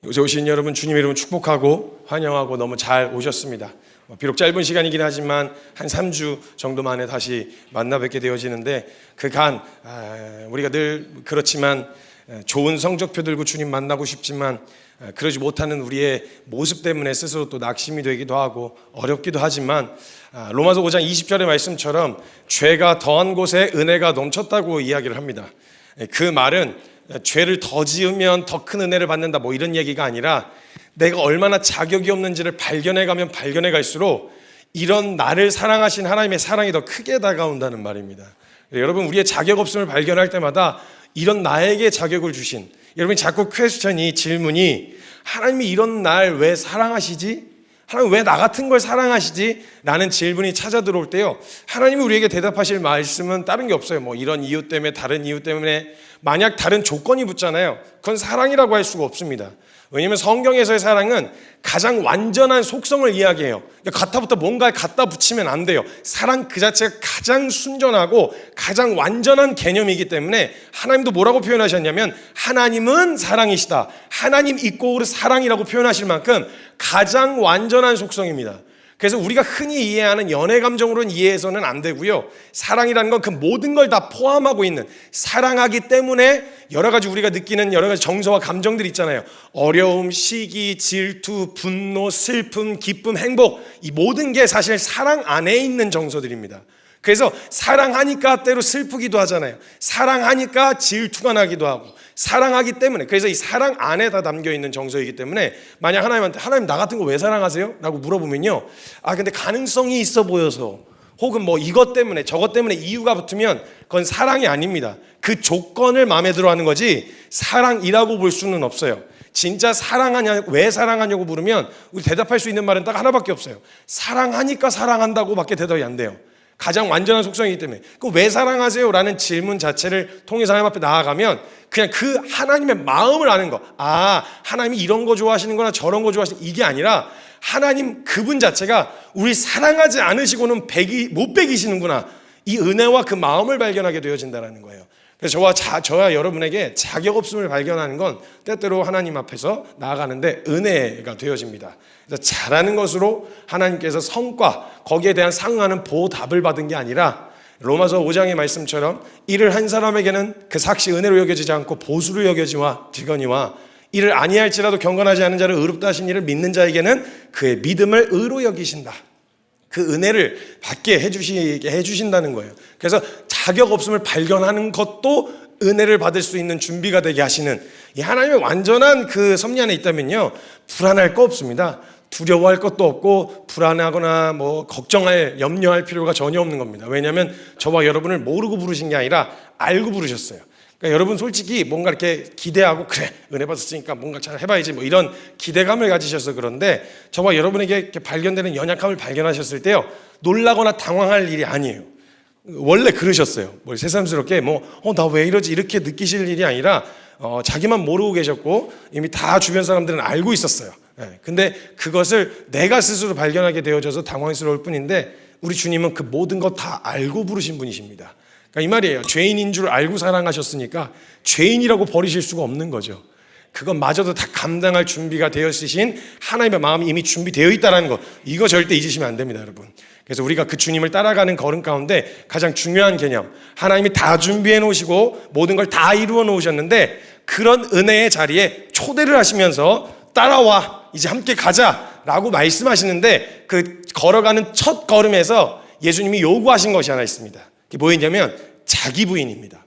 요새 오신 여러분 주님의 이름을 축복하고 환영하고 너무 잘 오셨습니다. 비록 짧은 시간이긴 하지만 한 3주 정도 만에 다시 만나 뵙게 되어지는데 그간 우리가 늘 그렇지만 좋은 성적표 들고 주님 만나고 싶지만 그러지 못하는 우리의 모습 때문에 스스로 또 낙심이 되기도 하고 어렵기도 하지만 로마서 5장 20절의 말씀처럼 죄가 더한 곳에 은혜가 넘쳤다고 이야기를 합니다. 그 말은 죄를 더 지으면 더 큰 은혜를 받는다 뭐 이런 얘기가 아니라 내가 얼마나 자격이 없는지를 발견해가면 발견해 갈수록 이런 나를 사랑하신 하나님의 사랑이 더 크게 다가온다는 말입니다. 여러분, 우리의 자격 없음을 발견할 때마다 이런 나에게 자격을 주신, 여러분 자꾸 퀘스천이, 질문이 하나님이 이런 날 왜 사랑하시지? 하나님 왜 나 같은 걸 사랑하시지? 라는 질문이 찾아 들어올 때요, 하나님이 우리에게 대답하실 말씀은 다른 게 없어요. 뭐 이런 이유 때문에, 다른 이유 때문에, 만약 다른 조건이 붙잖아요, 그건 사랑이라고 할 수가 없습니다. 왜냐하면 성경에서의 사랑은 가장 완전한 속성을 이야기해요. 갖다부터 뭔가를 갖다 붙이면 안 돼요. 사랑 그 자체가 가장 순전하고 가장 완전한 개념이기 때문에 하나님도 뭐라고 표현하셨냐면 하나님은 사랑이시다. 하나님 이꼬르 사랑이라고 표현하실 만큼 가장 완전한 속성입니다. 그래서 우리가 흔히 이해하는 연애 감정으로는 이해해서는 안 되고요, 사랑이라는 건 그 모든 걸 다 포함하고 있는, 사랑하기 때문에 여러 가지 우리가 느끼는 여러 가지 정서와 감정들이 있잖아요. 어려움, 시기, 질투, 분노, 슬픔, 기쁨, 행복, 이 모든 게 사실 사랑 안에 있는 정서들입니다. 그래서 사랑하니까 때로 슬프기도 하잖아요. 사랑하니까 질투가 나기도 하고, 사랑하기 때문에, 그래서 이 사랑 안에 다 담겨있는 정서이기 때문에 만약 하나님한테 하나님 나 같은 거 왜 사랑하세요? 라고 물어보면요, 근데 가능성이 있어 보여서, 혹은 뭐 이것 때문에 저것 때문에 이유가 붙으면 그건 사랑이 아닙니다. 그 조건을 마음에 들어 하는 거지 사랑이라고 볼 수는 없어요. 진짜 사랑하냐, 왜 사랑하냐고 물으면 우리 대답할 수 있는 말은 딱 하나밖에 없어요. 사랑하니까 사랑한다고 밖에 대답이 안 돼요. 가장 완전한 속성이기 때문에. 그 왜 사랑하세요? 라는 질문 자체를 통해서 하나님 앞에 나아가면 그냥 그 하나님의 마음을 아는 거, 하나님이 이런 거 좋아하시는구나, 저런 거 좋아하시는, 이게 아니라 하나님 그분 자체가 우리 사랑하지 않으시고는 못 배기시는구나, 이 은혜와 그 마음을 발견하게 되어진다는 거예요. 그래서 저와 여러분에게 자격 없음을 발견하는 건 때때로 하나님 앞에서 나아가는데 은혜가 되어집니다. 그래서 잘하는 것으로 하나님께서 성과, 거기에 대한 상응하는 보답을 받은 게 아니라 로마서 5장의 말씀처럼 이를 한 사람에게는 그 삭시 은혜로 여겨지지 않고 보수로 여겨지거니와 이를 아니할지라도 경건하지 않은 자를 의롭다 하신 이를 믿는 자에게는 그의 믿음을 의로 여기신다. 그 은혜를 받게 해주신다는 거예요. 그래서 자격 없음을 발견하는 것도 은혜를 받을 수 있는 준비가 되게 하시는, 이 하나님의 완전한 그 섭리 안에 있다면요, 불안할 거 없습니다. 두려워할 것도 없고 불안하거나 뭐 걱정할, 염려할 필요가 전혀 없는 겁니다. 왜냐하면 저와 여러분을 모르고 부르신 게 아니라 알고 부르셨어요. 그러니까 여러분 솔직히 뭔가 이렇게 기대하고, 그래 은혜 받았으니까 뭔가 잘 해봐야지, 뭐 이런 기대감을 가지셔서 그런데 저와 여러분에게 이렇게 발견되는 연약함을 발견하셨을 때요, 놀라거나 당황할 일이 아니에요. 원래 그러셨어요. 뭘 새삼스럽게 나 왜 이러지 이렇게 느끼실 일이 아니라 자기만 모르고 계셨고 이미 다 주변 사람들은 알고 있었어요. 근데 그것을 내가 스스로 발견하게 되어져서 당황스러울 뿐인데 우리 주님은 그 모든 것 다 알고 부르신 분이십니다. 그러니까 이 말이에요. 죄인인 줄 알고 사랑하셨으니까 죄인이라고 버리실 수가 없는 거죠. 그것마저도 다 감당할 준비가 되어 있으신 하나님의 마음이 이미 준비되어 있다는 것, 이거 절대 잊으시면 안 됩니다, 여러분. 그래서 우리가 그 주님을 따라가는 걸음 가운데 가장 중요한 개념, 하나님이 다 준비해 놓으시고 모든 걸 다 이루어 놓으셨는데 그런 은혜의 자리에 초대를 하시면서 따라와, 이제 함께 가자라고 말씀하시는데 그 걸어가는 첫 걸음에서 예수님이 요구하신 것이 하나 있습니다. 그게 뭐였냐면 자기 부인입니다.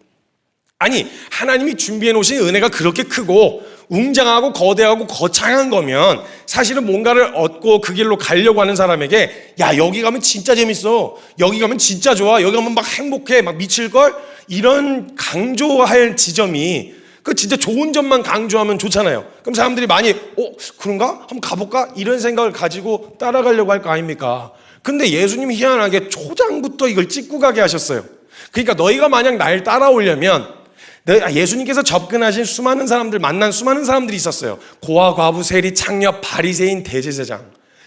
아니, 하나님이 준비해 놓으신 은혜가 그렇게 크고 웅장하고 거대하고 거창한 거면 사실은 뭔가를 얻고 그 길로 가려고 하는 사람에게, 야 여기 가면 진짜 재밌어, 여기 가면 진짜 좋아, 여기 가면 막 행복해, 막 미칠걸, 이런 강조할 지점이, 그 진짜 좋은 점만 강조하면 좋잖아요. 그럼 사람들이 많이 그런가? 한번 가볼까? 이런 생각을 가지고 따라가려고 할 거 아닙니까? 근데 예수님이 희한하게 초장부터 이걸 찍고 가게 하셨어요. 그러니까 너희가 만약 날 따라오려면, 예수님께서 접근하신 수많은 사람들, 만난 수많은 사람들이 있었어요. 고아, 과부, 세리, 창녀, 바리새인, 대제사장.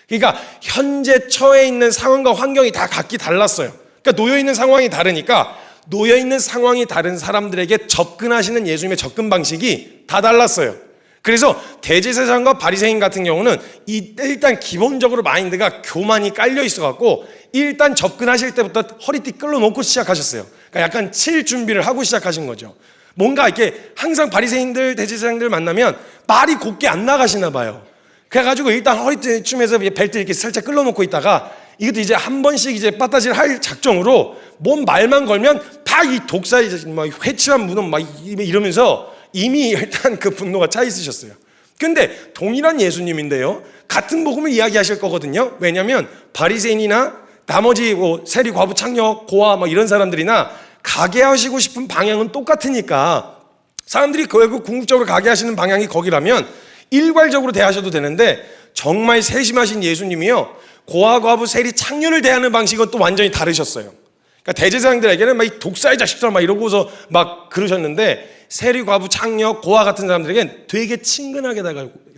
그러니까 현재 처해 있는 상황과 환경이 다 각기 달랐어요. 그러니까 놓여있는 상황이 다르니까 놓여있는 상황이 다른 사람들에게 접근하시는 예수님의 접근 방식이 다 달랐어요. 그래서 대제사장과 바리새인 같은 경우는 일단 기본적으로 마인드가 교만이 깔려 있어갖고 일단 접근하실 때부터 허리띠 끌어놓고 시작하셨어요. 그러니까 약간 칠 준비를 하고 시작하신 거죠. 뭔가 이렇게 항상 바리새인들, 대제사장들 만나면 말이 곱게 안 나가시나 봐요. 그래가지고 일단 허리띠쯤에서 벨트 이렇게 살짝 끌어놓고 있다가 이것도 이제 한 번씩 이제 빠따질 할 작정으로 뭔 말만 걸면 다 이 독사 막 회칠한 문은 막 이러면서 이미 일단 그 분노가 차 있으셨어요. 근데 동일한 예수님인데요, 같은 복음을 이야기하실 거거든요. 왜냐하면 바리새인이나 나머지 뭐 세리, 과부, 창녀, 고아 뭐 이런 사람들이나 가게 하시고 싶은 방향은 똑같으니까 사람들이 결국 궁극적으로 가게 하시는 방향이 거기라면 일괄적으로 대하셔도 되는데, 정말 세심하신 예수님이요, 고아, 과부, 세리, 창녀를 대하는 방식은 또 완전히 다르셨어요. 그러니까 대제사장들에게는 막 이 독사의 자식들 막 이러고서 막 그러셨는데, 세리, 과부, 창녀, 고아 같은 사람들에겐 되게 친근하게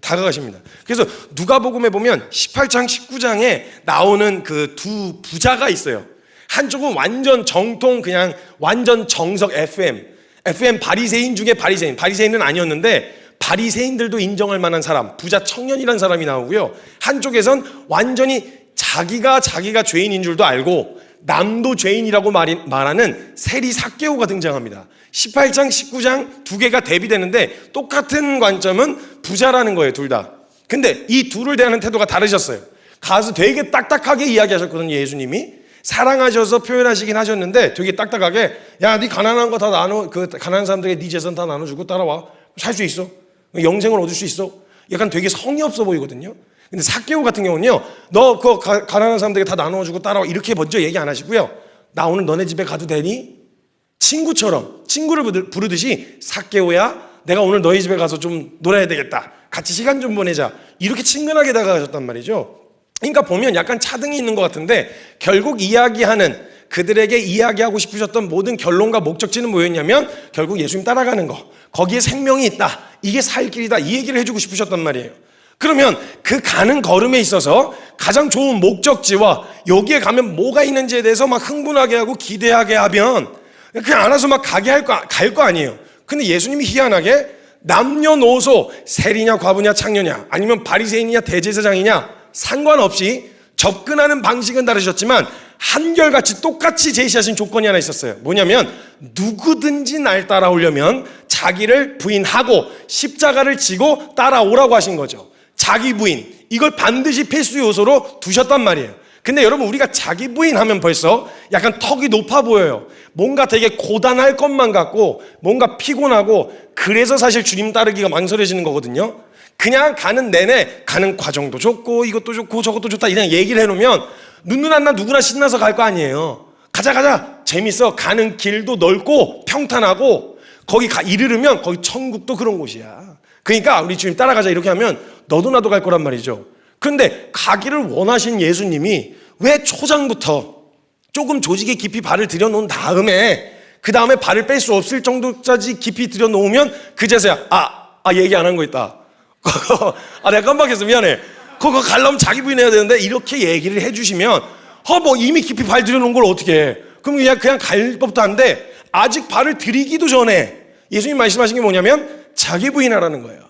다가가십니다. 그래서 누가복음에 보면 18장, 19장에 나오는 그 두 부자가 있어요. 한쪽은 완전 정통 그냥 완전 정석 FM 바리새인 중에 바리새인은 아니었는데 바리새인들도 인정할 만한 사람, 부자 청년이라는 사람이 나오고요. 한쪽에선 완전히 자기가 죄인인 줄도 알고 남도 죄인이라고 말하는 세리 삭개오가 등장합니다. 18장, 19장 두 개가 대비되는데 똑같은 관점은 부자라는 거예요, 둘 다. 근데 이 둘을 대하는 태도가 다르셨어요. 가서 되게 딱딱하게 이야기하셨거든요, 예수님이. 사랑하셔서 표현하시긴 하셨는데 되게 딱딱하게, 야, 네 가난한 거 다 나눠, 그 가난한 사람들에게 네 재산 다 나눠주고 따라와. 살 수 있어. 영생을 얻을 수 있어. 약간 되게 성의 없어 보이거든요. 근데 삭개오 같은 경우는요, 너 그 가난한 사람들에게 다 나눠주고 따라와, 이렇게 먼저 얘기 안 하시고요, 나 오늘 너네 집에 가도 되니? 친구처럼, 친구를 부르듯이, 삭개오야, 내가 오늘 너희 집에 가서 좀 놀아야 되겠다, 같이 시간 좀 보내자, 이렇게 친근하게 다가가셨단 말이죠. 그러니까 보면 약간 차등이 있는 것 같은데, 결국 그들에게 이야기하고 싶으셨던 모든 결론과 목적지는 뭐였냐면 결국 예수님 따라가는 거, 거기에 생명이 있다, 이게 살 길이다, 이 얘기를 해주고 싶으셨단 말이에요. 그러면 그 가는 걸음에 있어서 가장 좋은 목적지와 여기에 가면 뭐가 있는지에 대해서 막 흥분하게 하고 기대하게 하면 그냥 알아서 막 갈 거 아니에요. 근데 예수님이 희한하게 남녀노소, 세리냐 과부냐 창녀냐 아니면 바리새인이냐 대제사장이냐 상관없이 접근하는 방식은 다르셨지만 한결같이 똑같이 제시하신 조건이 하나 있었어요. 뭐냐면 누구든지 날 따라오려면 자기를 부인하고 십자가를 지고 따라오라고 하신 거죠. 자기 부인, 이걸 반드시 필수 요소로 두셨단 말이에요. 근데 여러분, 우리가 자기 부인 하면 벌써 약간 턱이 높아 보여요. 뭔가 되게 고단할 것만 같고 뭔가 피곤하고, 그래서 사실 주님 따르기가 망설여지는 거거든요. 그냥 가는 내내 가는 과정도 좋고 이것도 좋고 저것도 좋다 이냥 얘기를 해놓으면 누구나 신나서 갈 거 아니에요. 가자 재밌어. 가는 길도 넓고 평탄하고 거기 이르르면 거기 천국도 그런 곳이야. 그러니까 우리 주님 따라가자 이렇게 하면 너도 나도 갈 거란 말이죠. 그런데 가기를 원하신 예수님이 왜 초장부터 조금 조직에 깊이 발을 들여놓은 다음에 그 다음에 발을 뺄 수 없을 정도까지 깊이 들여놓으면 그제서야 얘기 안 한 거 있다. 내가 깜빡했어, 미안해. 그거 가려면 자기 부인 해야 되는데 이렇게 얘기를 해주시면 뭐 이미 깊이 발 들여놓은 걸 어떻게 해. 그럼 그냥 갈 법도 한데 아직 발을 들이기도 전에 예수님 말씀하신 게 뭐냐면 자기 부인하라는 거예요.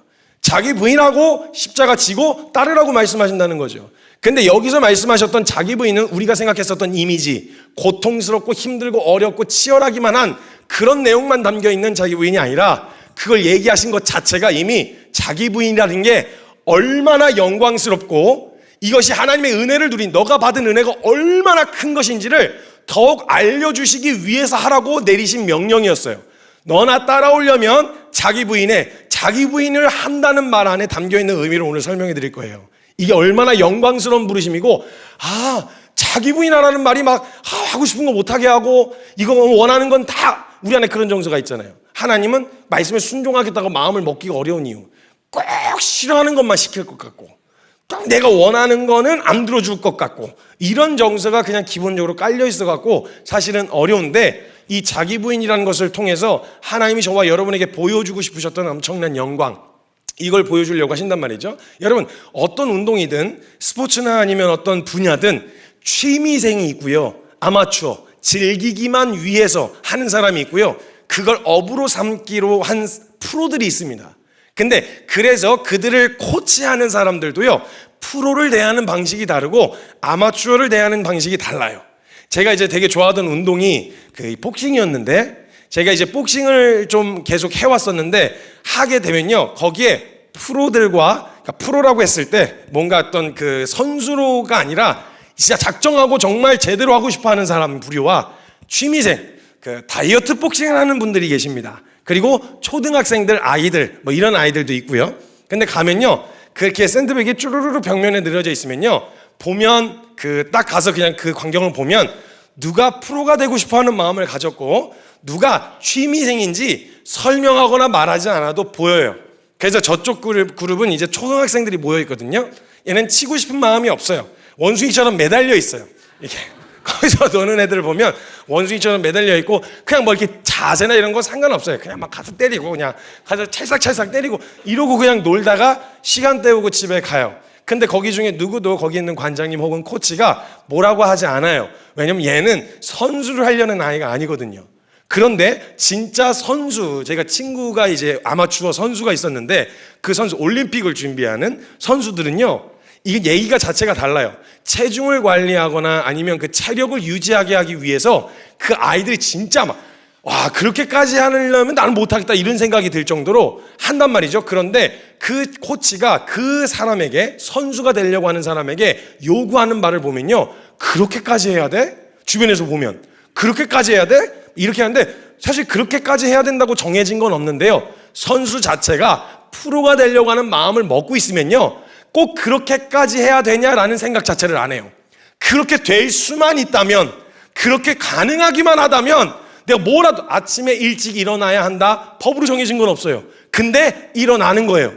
자기 부인하고 십자가 지고 따르라고 말씀하신다는 거죠. 근데 여기서 말씀하셨던 자기 부인은 우리가 생각했었던 이미지, 고통스럽고 힘들고 어렵고 치열하기만 한 그런 내용만 담겨있는 자기 부인이 아니라 그걸 얘기하신 것 자체가 이미 자기 부인이라는 게 얼마나 영광스럽고 이것이 하나님의 은혜를 누린, 너가 받은 은혜가 얼마나 큰 것인지를 더욱 알려주시기 위해서 하라고 내리신 명령이었어요. 너나 따라오려면 자기 부인을 한다는 말 안에 담겨있는 의미를 오늘 설명해 드릴 거예요. 이게 얼마나 영광스러운 부르심이고, 자기 부인하라는 말이 막 하고 싶은 거 못하게 하고 이거 원하는 건 다 우리 안에 그런 정서가 있잖아요. 하나님은 말씀에 순종하겠다고 마음을 먹기가 어려운 이유, 꼭 싫어하는 것만 시킬 것 같고 꼭 내가 원하는 거는 안 들어줄 것 같고, 이런 정서가 그냥 기본적으로 깔려 있어 갖고 사실은 어려운데, 이 자기 부인이라는 것을 통해서 하나님이 저와 여러분에게 보여주고 싶으셨던 엄청난 영광, 이걸 보여주려고 하신단 말이죠. 여러분, 어떤 운동이든 스포츠나 아니면 어떤 분야든 취미생이 있고요, 아마추어, 즐기기만 위해서 하는 사람이 있고요, 그걸 업으로 삼기로 한 프로들이 있습니다. 근데 그래서 그들을 코치하는 사람들도요, 프로를 대하는 방식이 다르고 아마추어를 대하는 방식이 달라요. 제가 이제 되게 좋아하던 운동이 그 복싱이었는데, 제가 이제 복싱을 좀 계속 해왔었는데, 하게 되면요, 거기에 프로들과, 그러니까 프로라고 했을 때 뭔가 어떤 그 선수로가 아니라 진짜 작정하고 정말 제대로 하고 싶어 하는 사람 부류와 취미생, 그 다이어트 복싱을 하는 분들이 계십니다. 그리고 초등학생들, 아이들, 뭐 이런 아이들도 있고요. 근데 가면요, 그렇게 샌드백이 쭈루루루 벽면에 늘어져 있으면요, 보면 그 딱 가서 그냥 그 광경을 보면 누가 프로가 되고 싶어 하는 마음을 가졌고 누가 취미생인지 설명하거나 말하지 않아도 보여요. 그래서 저쪽 그룹은 이제 초등학생들이 모여 있거든요. 얘는 치고 싶은 마음이 없어요. 원숭이처럼 매달려 있어요. 이렇게 거기서 노는 애들을 보면 원숭이처럼 매달려 있고 그냥 뭐 이렇게 자세나 이런 거 상관없어요. 그냥 막 가서 때리고 그냥 가서 찰싹찰싹 때리고 이러고 그냥 놀다가 시간 때우고 집에 가요. 근데 거기 중에 누구도 거기 있는 관장님 혹은 코치가 뭐라고 하지 않아요. 왜냐면 얘는 선수를 하려는 아이가 아니거든요. 그런데 진짜 선수, 제가 친구가 이제 아마추어 선수가 있었는데 그 선수, 올림픽을 준비하는 선수들은요, 이게 예의가 자체가 달라요. 체중을 관리하거나 아니면 그 체력을 유지하게 하기 위해서 그 아이들이 진짜 막, 와, 그렇게까지 하려면 나는 못하겠다 이런 생각이 들 정도로 한단 말이죠. 그런데 그 코치가 그 사람에게, 선수가 되려고 하는 사람에게 요구하는 말을 보면요, 그렇게까지 해야 돼? 주변에서 보면 그렇게까지 해야 돼? 이렇게 하는데 사실 그렇게까지 해야 된다고 정해진 건 없는데요, 선수 자체가 프로가 되려고 하는 마음을 먹고 있으면요, 꼭 그렇게까지 해야 되냐라는 생각 자체를 안 해요. 그렇게 될 수만 있다면, 그렇게 가능하기만 하다면 내가 뭐라도, 아침에 일찍 일어나야 한다, 법으로 정해진 건 없어요. 근데 일어나는 거예요.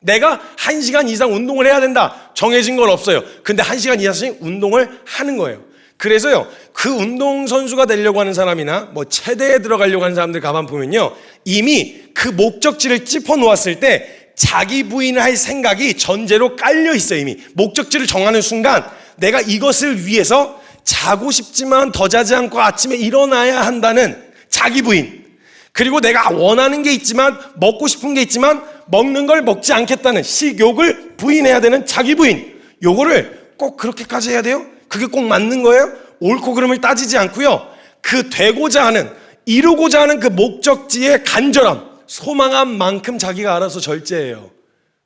내가 1시간 이상 운동을 해야 된다, 정해진 건 없어요. 근데 1시간 이상씩 운동을 하는 거예요. 그래서요, 그 운동선수가 되려고 하는 사람이나 뭐 체대에 들어가려고 하는 사람들 가만 보면요, 이미 그 목적지를 짚어 놓았을 때 자기 부인을 할 생각이 전제로 깔려 있어요. 이미 목적지를 정하는 순간 내가 이것을 위해서 자고 싶지만 더 자지 않고 아침에 일어나야 한다는 자기 부인, 그리고 내가 원하는 게 있지만, 먹고 싶은 게 있지만 먹는 걸 먹지 않겠다는 식욕을 부인해야 되는 자기 부인, 요거를 꼭 그렇게까지 해야 돼요? 그게 꼭 맞는 거예요? 옳고 그름을 따지지 않고요, 그 되고자 하는, 이루고자 하는 그 목적지의 간절함, 소망한 만큼 자기가 알아서 절제해요.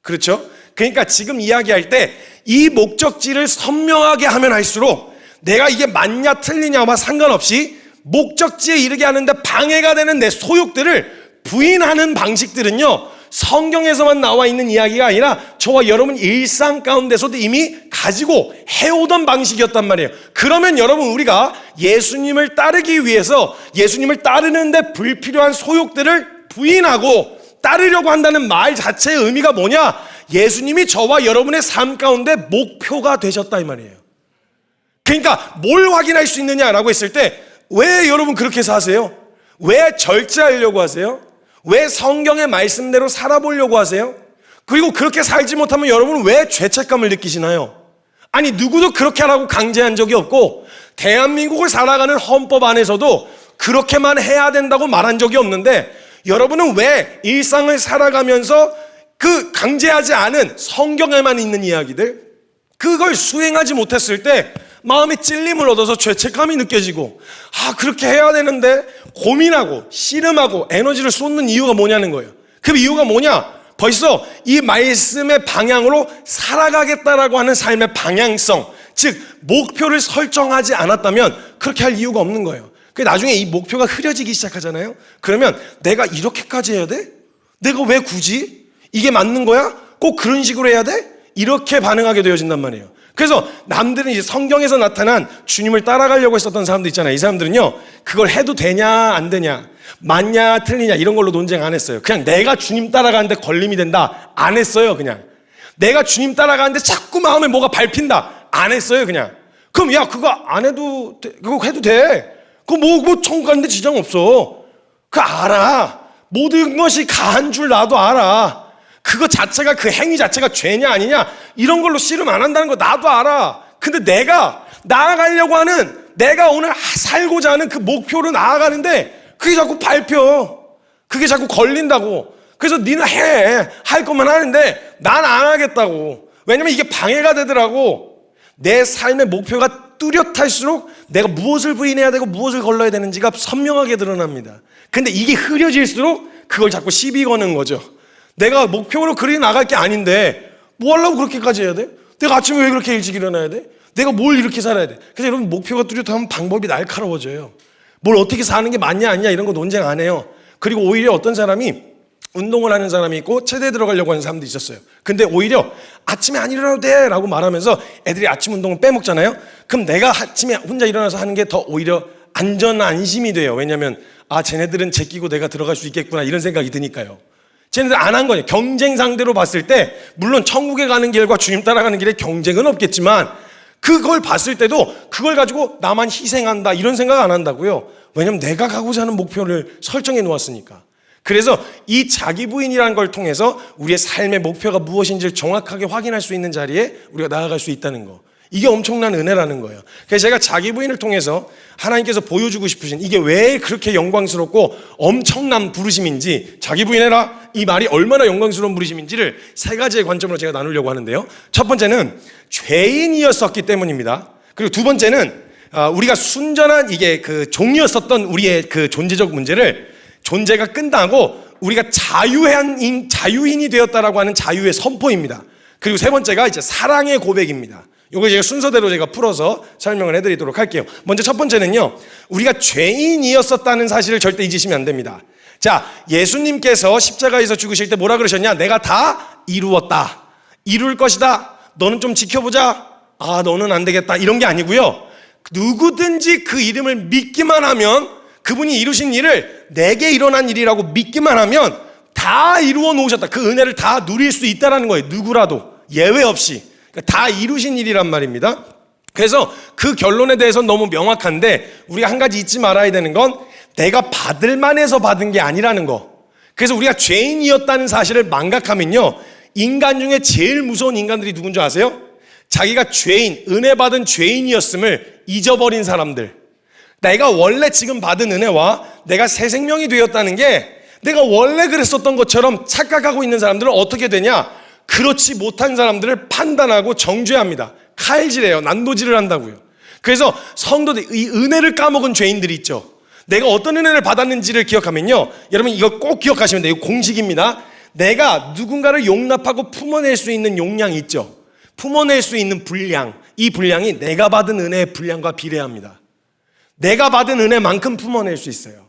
그렇죠? 그러니까 지금 이야기할 때 이 목적지를 선명하게 하면 할수록 내가 이게 맞냐 틀리냐와 상관없이 목적지에 이르게 하는데 방해가 되는 내 소욕들을 부인하는 방식들은요, 성경에서만 나와 있는 이야기가 아니라 저와 여러분 일상 가운데서도 이미 가지고 해오던 방식이었단 말이에요. 그러면 여러분, 우리가 예수님을 따르기 위해서 예수님을 따르는데 불필요한 소욕들을 부인하고 따르려고 한다는 말 자체의 의미가 뭐냐? 예수님이 저와 여러분의 삶 가운데 목표가 되셨다 이 말이에요. 그러니까 뭘 확인할 수 있느냐라고 했을 때, 왜 여러분 그렇게 사세요? 왜 절제하려고 하세요? 왜 성경의 말씀대로 살아보려고 하세요? 그리고 그렇게 살지 못하면 여러분은 왜 죄책감을 느끼시나요? 아니, 누구도 그렇게 하라고 강제한 적이 없고 대한민국을 살아가는 헌법 안에서도 그렇게만 해야 된다고 말한 적이 없는데, 여러분은 왜 일상을 살아가면서 그 강제하지 않은 성경에만 있는 이야기들, 그걸 수행하지 못했을 때 마음에 찔림을 얻어서 죄책감이 느껴지고, 아, 그렇게 해야 되는데 고민하고 씨름하고 에너지를 쏟는 이유가 뭐냐는 거예요. 그 이유가 뭐냐? 벌써 이 말씀의 방향으로 살아가겠다라고 하는 삶의 방향성, 즉 목표를 설정하지 않았다면 그렇게 할 이유가 없는 거예요. 그 나중에 이 목표가 흐려지기 시작하잖아요. 그러면 내가 이렇게까지 해야 돼? 내가 왜 굳이? 이게 맞는 거야? 꼭 그런 식으로 해야 돼? 이렇게 반응하게 되어진단 말이에요. 그래서 남들은 이제 성경에서 나타난 주님을 따라가려고 했었던 사람들 있잖아요. 이 사람들은요, 그걸 해도 되냐 안 되냐, 맞냐 틀리냐 이런 걸로 논쟁 안 했어요. 그냥 내가 주님 따라가는데 걸림이 된다 안 했어요. 그냥 내가 주님 따라가는데 자꾸 마음에 뭐가 밟힌다 안 했어요. 그냥 그럼 야, 그거 안 해도 돼, 그거 해도 돼. 그거 뭐 천국 가는데 지장 없어. 그거 알아. 모든 것이 가한 줄 나도 알아. 그거 자체가, 그 행위 자체가 죄냐 아니냐 이런 걸로 씨름 안 한다는 거 나도 알아. 근데 내가 나아가려고 하는, 내가 오늘 살고자 하는 그 목표로 나아가는데 그게 자꾸 밟혀. 그게 자꾸 걸린다고. 그래서 니는 할 것만 하는데 난 안 하겠다고. 왜냐면 이게 방해가 되더라고. 내 삶의 목표가 뚜렷할수록 내가 무엇을 부인해야 되고 무엇을 걸러야 되는지가 선명하게 드러납니다. 근데 이게 흐려질수록 그걸 자꾸 시비 거는 거죠. 내가 목표로 그리 나갈 게 아닌데 뭐 하려고 그렇게까지 해야 돼? 내가 아침에 왜 그렇게 일찍 일어나야 돼? 내가 뭘 이렇게 살아야 돼? 그래서 여러분, 목표가 뚜렷하면 방법이 날카로워져요. 뭘 어떻게 사는 게 맞냐 아니냐 이런 거 논쟁 안 해요. 그리고 오히려 어떤 사람이 운동을 하는 사람이 있고 체대에 들어가려고 하는 사람도 있었어요. 근데 오히려 아침에 안 일어나도 돼 라고 말하면서 애들이 아침 운동을 빼먹잖아요. 그럼 내가 아침에 혼자 일어나서 하는 게 더 오히려 안심이 돼요. 왜냐하면 쟤네들은 제끼고 내가 들어갈 수 있겠구나 이런 생각이 드니까요. 쟤네들 안 한 거예요. 경쟁 상대로 봤을 때 물론 천국에 가는 길과 주님 따라가는 길에 경쟁은 없겠지만 그걸 봤을 때도 그걸 가지고 나만 희생한다 이런 생각 안 한다고요. 왜냐하면 내가 가고자 하는 목표를 설정해 놓았으니까. 그래서 이 자기 부인이라는 걸 통해서 우리의 삶의 목표가 무엇인지를 정확하게 확인할 수 있는 자리에 우리가 나아갈 수 있다는 거. 이게 엄청난 은혜라는 거예요. 그래서 제가 자기 부인을 통해서 하나님께서 보여주고 싶으신 이게 왜 그렇게 영광스럽고 엄청난 부르심인지, 자기 부인해라 이 말이 얼마나 영광스러운 부르심인지를 세 가지의 관점으로 제가 나누려고 하는데요. 첫 번째는 죄인이었었기 때문입니다. 그리고 두 번째는 우리가 순전한 이게 그 종이었었던 우리의 그 존재적 문제를 존재가 끝나고 우리가 자유인이 되었다라고 하는 자유의 선포입니다. 그리고 세 번째가 이제 사랑의 고백입니다. 이거 제가 순서대로 제가 풀어서 설명을 해드리도록 할게요. 먼저 첫 번째는요, 우리가 죄인이었었다는 사실을 절대 잊으시면 안 됩니다. 자, 예수님께서 십자가에서 죽으실 때 뭐라 그러셨냐? 내가 다 이루었다. 이룰 것이다. 너는 좀 지켜보자. 너는 안 되겠다. 이런 게 아니고요. 누구든지 그 이름을 믿기만 하면, 그분이 이루신 일을 내게 일어난 일이라고 믿기만 하면 다 이루어 놓으셨다. 그 은혜를 다 누릴 수 있다는 거예요. 누구라도 예외 없이. 다 이루신 일이란 말입니다. 그래서 그 결론에 대해서는 너무 명확한데 우리가 한 가지 잊지 말아야 되는 건 내가 받을 만해서 받은 게 아니라는 거. 그래서 우리가 죄인이었다는 사실을 망각하면요, 인간 중에 제일 무서운 인간들이 누군 줄 아세요? 자기가 죄인, 은혜 받은 죄인이었음을 잊어버린 사람들. 내가 원래 지금 받은 은혜와 내가 새 생명이 되었다는 게 내가 원래 그랬었던 것처럼 착각하고 있는 사람들은 어떻게 되냐? 그렇지 못한 사람들을 판단하고 정죄합니다. 칼질해요. 난도질을 한다고요. 그래서 성도들, 이 은혜를 까먹은 죄인들이 있죠. 내가 어떤 은혜를 받았는지를 기억하면요, 여러분 이거 꼭 기억하시면 돼요. 이거 공식입니다. 내가 누군가를 용납하고 품어낼 수 있는 용량이 있죠. 품어낼 수 있는 분량, 이 분량이 내가 받은 은혜의 분량과 비례합니다. 내가 받은 은혜만큼 품어낼 수 있어요.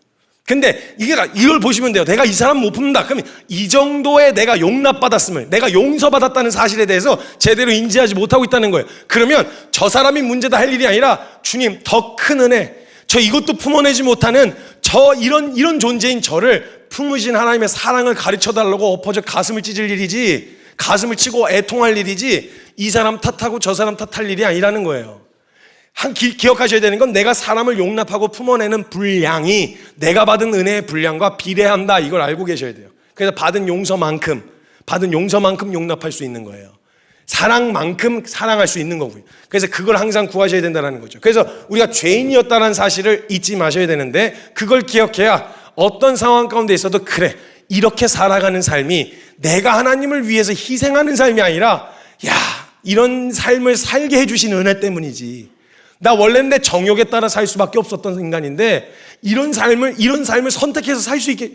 근데 이걸 보시면 돼요. 내가 이 사람 못 품는다. 그러면 이 정도의 내가 용납받았음을, 내가 용서받았다는 사실에 대해서 제대로 인지하지 못하고 있다는 거예요. 그러면 저 사람이 문제다 할 일이 아니라 주님, 더 큰 은혜, 저 이것도 품어내지 못하는 저 이런 존재인 저를 품으신 하나님의 사랑을 가르쳐달라고 엎어져 가슴을 찢을 일이지, 가슴을 치고 애통할 일이지, 이 사람 탓하고 저 사람 탓할 일이 아니라는 거예요. 기억하셔야 되는 건 내가 사람을 용납하고 품어내는 분량이 내가 받은 은혜의 분량과 비례한다. 이걸 알고 계셔야 돼요. 그래서 받은 용서만큼 용납할 수 있는 거예요. 사랑만큼 사랑할 수 있는 거고요. 그래서 그걸 항상 구하셔야 된다는 거죠. 그래서 우리가 죄인이었다는 사실을 잊지 마셔야 되는데, 그걸 기억해야 어떤 상황 가운데 있어도 그래, 이렇게 살아가는 삶이 내가 하나님을 위해서 희생하는 삶이 아니라 이런 삶을 살게 해주신 은혜 때문이지, 나 원래는 내 정욕에 따라 살 수밖에 없었던 인간인데 이런 삶을 선택해서 살 수 있게,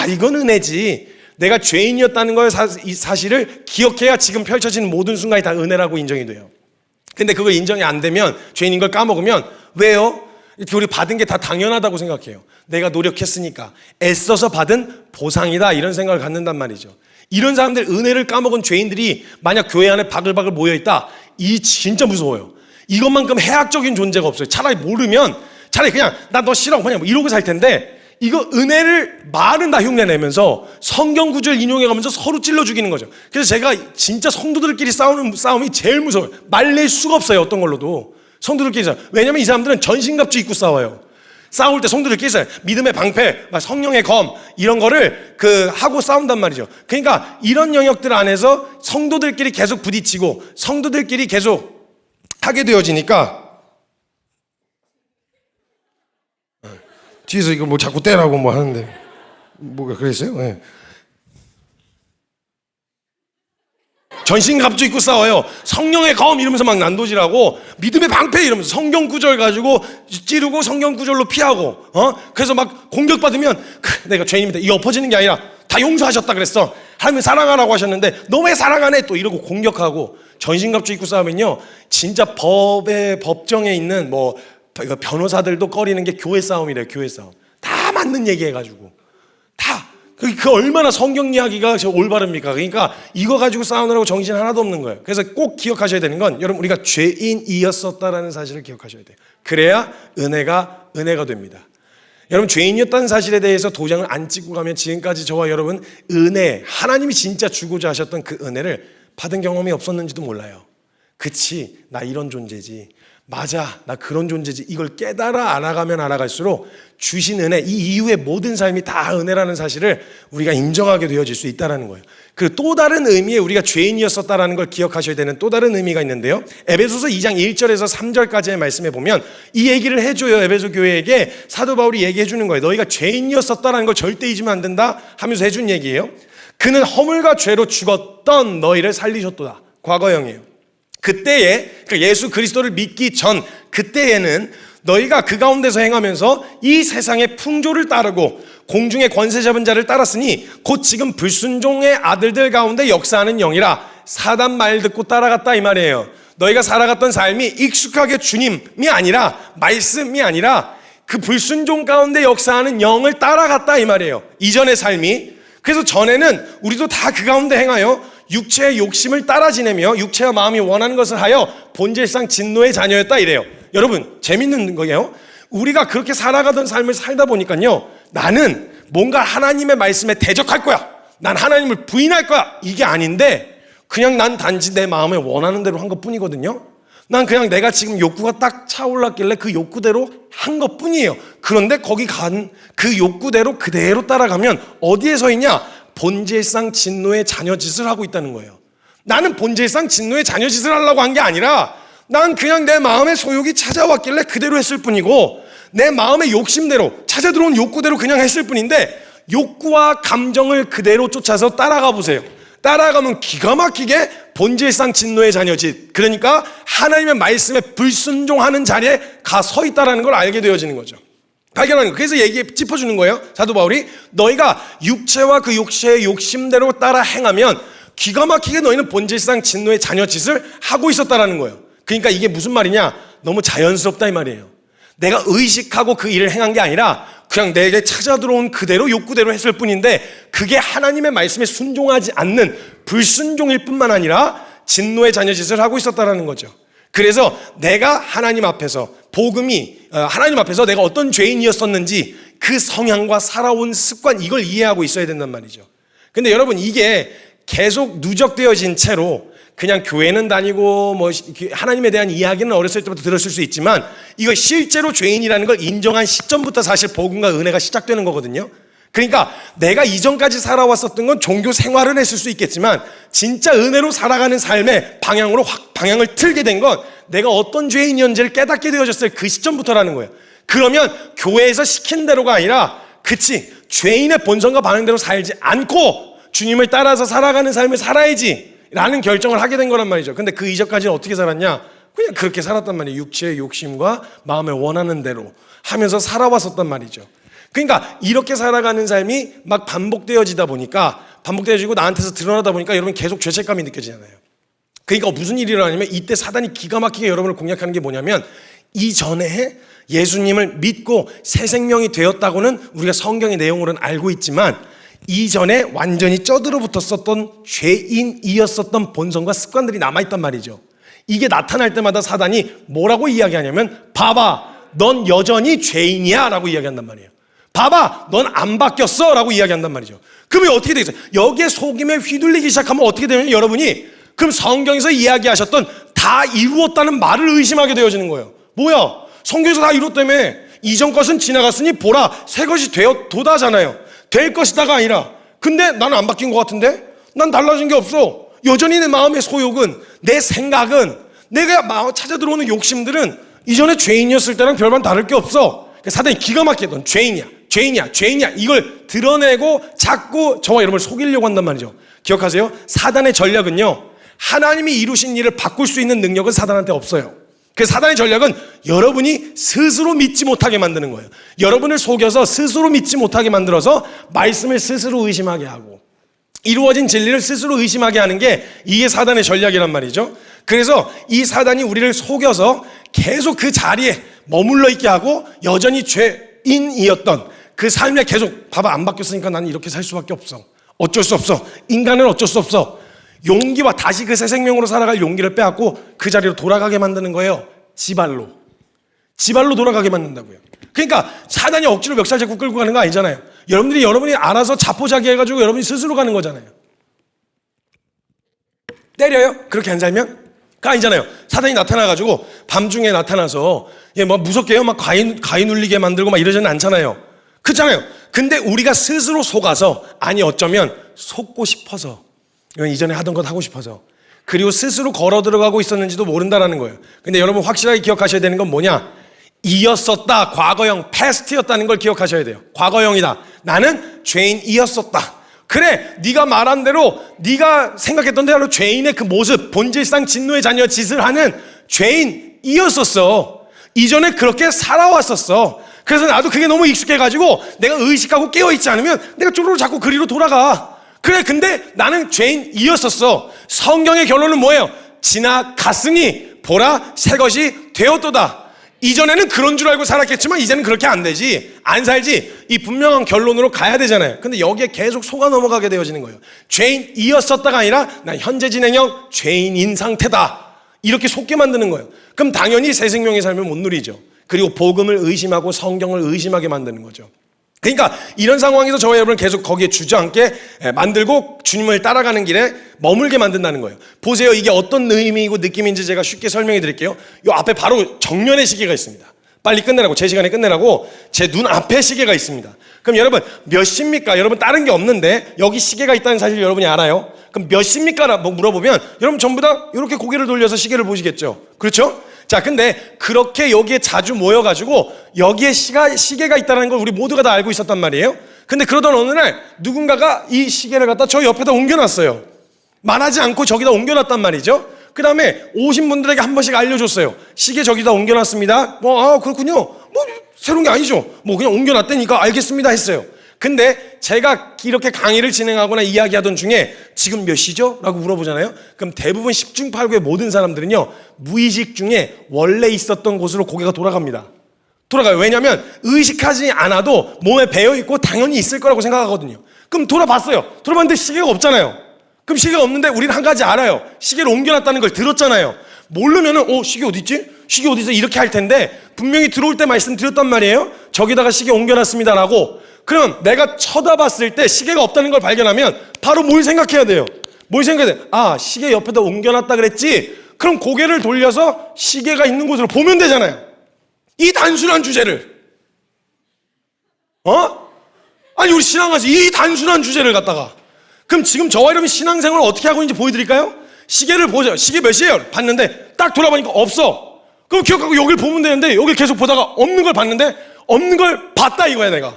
이건 은혜지. 내가 죄인이었다는 걸 이 사실을 기억해야 지금 펼쳐지는 모든 순간이 다 은혜라고 인정이 돼요. 근데 그걸 인정이 안 되면, 죄인인 걸 까먹으면, 왜요? 우리 받은 게 다 당연하다고 생각해요. 내가 노력했으니까, 애써서 받은 보상이다, 이런 생각을 갖는단 말이죠. 이런 사람들, 은혜를 까먹은 죄인들이 만약 교회 안에 바글바글 모여있다, 이 진짜 무서워요. 이것만큼 해악적인 존재가 없어요. 차라리 모르면 차라리 그냥 나 너 싫어 그냥 이러고 살 텐데, 이거 은혜를 말은 다 흉내내면서 성경 구절 인용해가면서 서로 찔러 죽이는 거죠. 그래서 제가 진짜 성도들끼리 싸우는 싸움이 제일 무서워요. 말릴 수가 없어요. 어떤 걸로도 성도들끼리 싸워요. 왜냐면 이 사람들은 전신갑주 입고 싸워요. 싸울 때 성도들끼리 싸워요. 믿음의 방패, 성령의 검, 이런 거를 하고 싸운단 말이죠. 그러니까 이런 영역들 안에서 성도들끼리 계속 부딪히고 성도들끼리 계속 하게 되어지니까, 뒤에서 이거 뭐 자꾸 떼라고 뭐 하는데 뭐가 그랬어요? 네. 전신갑주 입고 싸워요. 성령의 검 이러면서 막 난도질하고 믿음의 방패 이러면서 성경 구절 가지고 찌르고 성경 구절로 피하고 그래서 막 공격받으면 내가 죄인입니다. 이게 엎어지는 게 아니라 다 용서하셨다 그랬어. 하나님 사랑하라고 하셨는데 너 왜 사랑 안 해? 또 이러고 공격하고 전신갑주 입고 싸우면요 진짜 법정에 있는 뭐 변호사들도 꺼리는 게 교회 싸움이래요. 교회 싸움 다 맞는 얘기 해가지고 다 그 얼마나 성경 이야기가 올바릅니까? 그러니까 이거 가지고 싸우느라고 정신 하나도 없는 거예요. 그래서 꼭 기억하셔야 되는 건 여러분 우리가 죄인이었었다라는 사실을 기억하셔야 돼요. 그래야 은혜가 됩니다. 여러분 죄인이었다는 사실에 대해서 도장을 안 찍고 가면 지금까지 저와 여러분 은혜 하나님이 진짜 주고자 하셨던 그 은혜를 받은 경험이 없었는지도 몰라요. 그치 나 이런 존재지 맞아 나 그런 존재지 이걸 깨달아 알아가면 알아갈수록 주신 은혜 이 이후의 모든 삶이 다 은혜라는 사실을 우리가 인정하게 되어질 수 있다는 거예요. 그 또 다른 의미에 우리가 죄인이었었다는 걸 기억하셔야 되는 또 다른 의미가 있는데요. 에베소서 2장 1절에서 3절까지의 말씀에 보면 이 얘기를 해줘요. 에베소 교회에게 사도 바울이 얘기해 주는 거예요. 너희가 죄인이었었다는 걸 절대 잊으면 안 된다 하면서 해준 얘기예요. 그는 허물과 죄로 죽었던 너희를 살리셨도다. 과거형이에요. 그때에 그러니까 예수 그리스도를 믿기 전 그때에는 너희가 그 가운데서 행하면서 이 세상의 풍조를 따르고 공중의 권세 잡은 자를 따랐으니 곧 지금 불순종의 아들들 가운데 역사하는 영이라 사단 말 듣고 따라갔다 이 말이에요. 너희가 살아갔던 삶이 익숙하게 주님이 아니라 말씀이 아니라 그 불순종 가운데 역사하는 영을 따라갔다 이 말이에요. 이전의 삶이. 그래서 전에는 우리도 다 그 가운데 행하여 육체의 욕심을 따라 지내며 육체와 마음이 원하는 것을 하여 본질상 진노의 자녀였다 이래요. 여러분 재밌는 거예요. 우리가 그렇게 살아가던 삶을 살다 보니까요 나는 뭔가 하나님의 말씀에 대적할 거야 난 하나님을 부인할 거야 이게 아닌데 그냥 난 단지 내 마음에 원하는 대로 한 것뿐이거든요. 난 그냥 내가 지금 욕구가 딱 차올랐길래 그 욕구대로 한 것뿐이에요. 그런데 거기 간 그 욕구대로 그대로 따라가면 어디에 서 있냐? 본질상 진노의 자녀짓을 하고 있다는 거예요. 나는 본질상 진노의 자녀짓을 하려고 한 게 아니라 난 그냥 내 마음의 소욕이 찾아왔길래 그대로 했을 뿐이고 내 마음의 욕심대로 찾아 들어온 욕구대로 그냥 했을 뿐인데 욕구와 감정을 그대로 쫓아서 따라가 보세요. 따라가면 기가 막히게 본질상 진노의 자녀짓 그러니까 하나님의 말씀에 불순종하는 자리에 가 서 있다는 걸 알게 되어지는 거죠. 발견하는 거. 그래서 짚어주는 거예요. 사도 바울이 너희가 육체와 그 육체의 욕심대로 따라 행하면 기가 막히게 너희는 본질상 진노의 자녀짓을 하고 있었다는 거예요. 그러니까 이게 무슨 말이냐? 너무 자연스럽다 이 말이에요. 내가 의식하고 그 일을 행한 게 아니라 그냥 내게 찾아 들어온 그대로 욕구대로 했을 뿐인데 그게 하나님의 말씀에 순종하지 않는 불순종일 뿐만 아니라 진노의 자녀짓을 하고 있었다는 거죠. 그래서 내가 하나님 앞에서 하나님 앞에서 내가 어떤 죄인이었었는지 그 성향과 살아온 습관 이걸 이해하고 있어야 된단 말이죠. 근데 여러분 이게 계속 누적되어진 채로 그냥 교회는 다니고 뭐 하나님에 대한 이야기는 어렸을 때부터 들었을 수 있지만 이거 실제로 죄인이라는 걸 인정한 시점부터 사실 복음과 은혜가 시작되는 거거든요. 그러니까 내가 이전까지 살아왔었던 건 종교 생활을 했을 수 있겠지만 진짜 은혜로 살아가는 삶의 방향으로 확 방향을 틀게 된 건 내가 어떤 죄인이었는지를 깨닫게 되어졌을 그 시점부터라는 거예요. 그러면 교회에서 시킨 대로가 아니라 그치 죄인의 본성과 반응대로 살지 않고 주님을 따라서 살아가는 삶을 살아야지 라는 결정을 하게 된 거란 말이죠. 근데 그 이전까지는 어떻게 살았냐? 그냥 그렇게 살았단 말이에요. 육체의 욕심과 마음에 원하는 대로 하면서 살아왔었단 말이죠. 그러니까 이렇게 살아가는 삶이 막 반복되어지다 보니까 반복되어지고 나한테서 드러나다 보니까 여러분 계속 죄책감이 느껴지잖아요. 그러니까 무슨 일이 일어나냐면 이때 사단이 기가 막히게 여러분을 공략하는 게 뭐냐면 이전에 예수님을 믿고 새 생명이 되었다고는 우리가 성경의 내용으로는 알고 있지만 이전에 완전히 쪄들어 붙었었던 죄인이었었던 본성과 습관들이 남아있단 말이죠. 이게 나타날 때마다 사단이 뭐라고 이야기하냐면 봐봐 넌 여전히 죄인이야 라고 이야기한단 말이에요. 봐봐 넌 안 바뀌었어 라고 이야기한단 말이죠. 그러면 어떻게 되겠어요? 여기에 속임에 휘둘리기 시작하면 어떻게 되냐면 여러분이 그럼 성경에서 이야기하셨던 다 이루었다는 말을 의심하게 되어지는 거예요. 뭐야 성경에서 다 이뤘다며 이전 것은 지나갔으니 보라 새 것이 되었도다잖아요. 될 것이다가 아니라 근데 나는 안 바뀐 것 같은데 난 달라진 게 없어. 여전히 내 마음의 소욕은 내 생각은 내가 찾아 들어오는 욕심들은 이전에 죄인이었을 때랑 별반 다를 게 없어. 사단이 기가 막히게 넌 죄인이야 이걸 드러내고 자꾸 저와 여러분을 속이려고 한단 말이죠. 기억하세요? 사단의 전략은요 하나님이 이루신 일을 바꿀 수 있는 능력은 사단한테 없어요. 그 사단의 전략은 여러분이 스스로 믿지 못하게 만드는 거예요. 여러분을 속여서 스스로 믿지 못하게 만들어서 말씀을 스스로 의심하게 하고 이루어진 진리를 스스로 의심하게 하는 게 이게 사단의 전략이란 말이죠. 그래서 이 사단이 우리를 속여서 계속 그 자리에 머물러 있게 하고 여전히 죄인이었던 그 삶에 계속 봐봐 안 바뀌었으니까 나는 이렇게 살 수밖에 없어. 어쩔 수 없어. 인간은 어쩔 수 없어. 용기와 다시 그 새 생명으로 살아갈 용기를 빼앗고 그 자리로 돌아가게 만드는 거예요. 지발로 돌아가게 만든다고요. 그러니까 사단이 억지로 멱살 잡고 끌고 가는 거 아니잖아요. 여러분이 알아서 자포자기 해가지고 여러분이 스스로 가는 거잖아요. 때려요? 그렇게 안 살면? 그거 아니잖아요. 사단이 나타나가지고 밤중에 나타나서 뭐 무섭게요 막 가위 눌리게 만들고 막 이러지는 않잖아요. 그렇잖아요. 근데 우리가 스스로 속아서 아니 어쩌면 속고 싶어서 이전에 하던 것 하고 싶어서 그리고 스스로 걸어 들어가고 있었는지도 모른다라는 거예요. 근데 여러분 확실하게 기억하셔야 되는 건 뭐냐? 이었었다. 과거형 패스트였다는 걸 기억하셔야 돼요. 과거형이다. 나는 죄인이었었다. 그래 네가 말한 대로 네가 생각했던 대로 죄인의 그 모습 본질상 진노의 자녀 짓을 하는 죄인이었었어. 이전에 그렇게 살아왔었어. 그래서 나도 그게 너무 익숙해가지고 내가 의식하고 깨어있지 않으면 내가 쪼로로 자꾸 그리로 돌아가. 그래 근데 나는 죄인이었었어. 성경의 결론은 뭐예요? 지나갔으니 보라 새것이 되었도다. 이전에는 그런 줄 알고 살았겠지만 이제는 그렇게 안 되지. 안 살지. 이 분명한 결론으로 가야 되잖아요. 근데 여기에 계속 속아 넘어가게 되어지는 거예요. 죄인이었었다가 아니라 난 현재 진행형 죄인인 상태다. 이렇게 속게 만드는 거예요. 그럼 당연히 새 생명의 삶을 못 누리죠. 그리고 복음을 의심하고 성경을 의심하게 만드는 거죠. 그러니까 이런 상황에서 저와 여러분을 계속 거기에 주저앉게 만들고 주님을 따라가는 길에 머물게 만든다는 거예요. 보세요. 이게 어떤 의미이고 느낌인지 제가 쉽게 설명해 드릴게요. 이 앞에 바로 정면에 시계가 있습니다. 빨리 끝내라고 제 시간에 끝내라고 제 눈 앞에 시계가 있습니다. 그럼 여러분 몇 시입니까? 여러분 다른 게 없는데 여기 시계가 있다는 사실 여러분이 알아요? 그럼 몇 시입니까? 라고 물어보면 여러분 전부 다 이렇게 고개를 돌려서 시계를 보시겠죠. 그렇죠? 자, 근데 그렇게 여기에 자주 모여가지고 여기에 시계가 있다는 걸 우리 모두가 다 알고 있었단 말이에요. 근데 그러던 어느 날 누군가가 이 시계를 갖다 저 옆에다 옮겨놨어요. 말하지 않고 저기다 옮겨놨단 말이죠. 그 다음에 오신 분들에게 한 번씩 알려줬어요. 시계 저기다 옮겨놨습니다. 그렇군요. 새로운 게 아니죠. 그냥 옮겨놨다니까 알겠습니다 했어요. 근데 제가 이렇게 강의를 진행하거나 이야기하던 중에 지금 몇 시죠? 라고 물어보잖아요. 그럼 대부분 10중 8구의 모든 사람들은요 무의식 중에 원래 있었던 곳으로 고개가 돌아갑니다. 돌아가요. 왜냐하면 의식하지 않아도 몸에 배어있고 당연히 있을 거라고 생각하거든요. 그럼 돌아봤어요. 돌아봤는데 시계가 없잖아요. 그럼 시계가 없는데 우리는 한 가지 알아요. 시계를 옮겨놨다는 걸 들었잖아요. 모르면은 시계 어디 있지? 시계 어디 있어? 이렇게 할 텐데 분명히 들어올 때 말씀드렸단 말이에요. 저기다가 시계 옮겨놨습니다라고. 그럼 내가 쳐다봤을 때 시계가 없다는 걸 발견하면 바로 뭘 생각해야 돼요? 뭘 생각해야 돼요? 시계 옆에다 옮겨놨다 그랬지? 그럼 고개를 돌려서 시계가 있는 곳으로 보면 되잖아요. 이 단순한 주제를. 아니 우리 신앙에서 이 단순한 주제를 갖다가 그럼 지금 저와 여러분 신앙생활을 어떻게 하고 있는지 보여드릴까요? 시계를 보죠. 시계 몇 시에요? 봤는데 딱 돌아보니까 없어. 그럼 기억하고 여기를 보면 되는데 여기를 계속 보다가 없는 걸 봤는데 없는 걸 봤다 이거야 내가.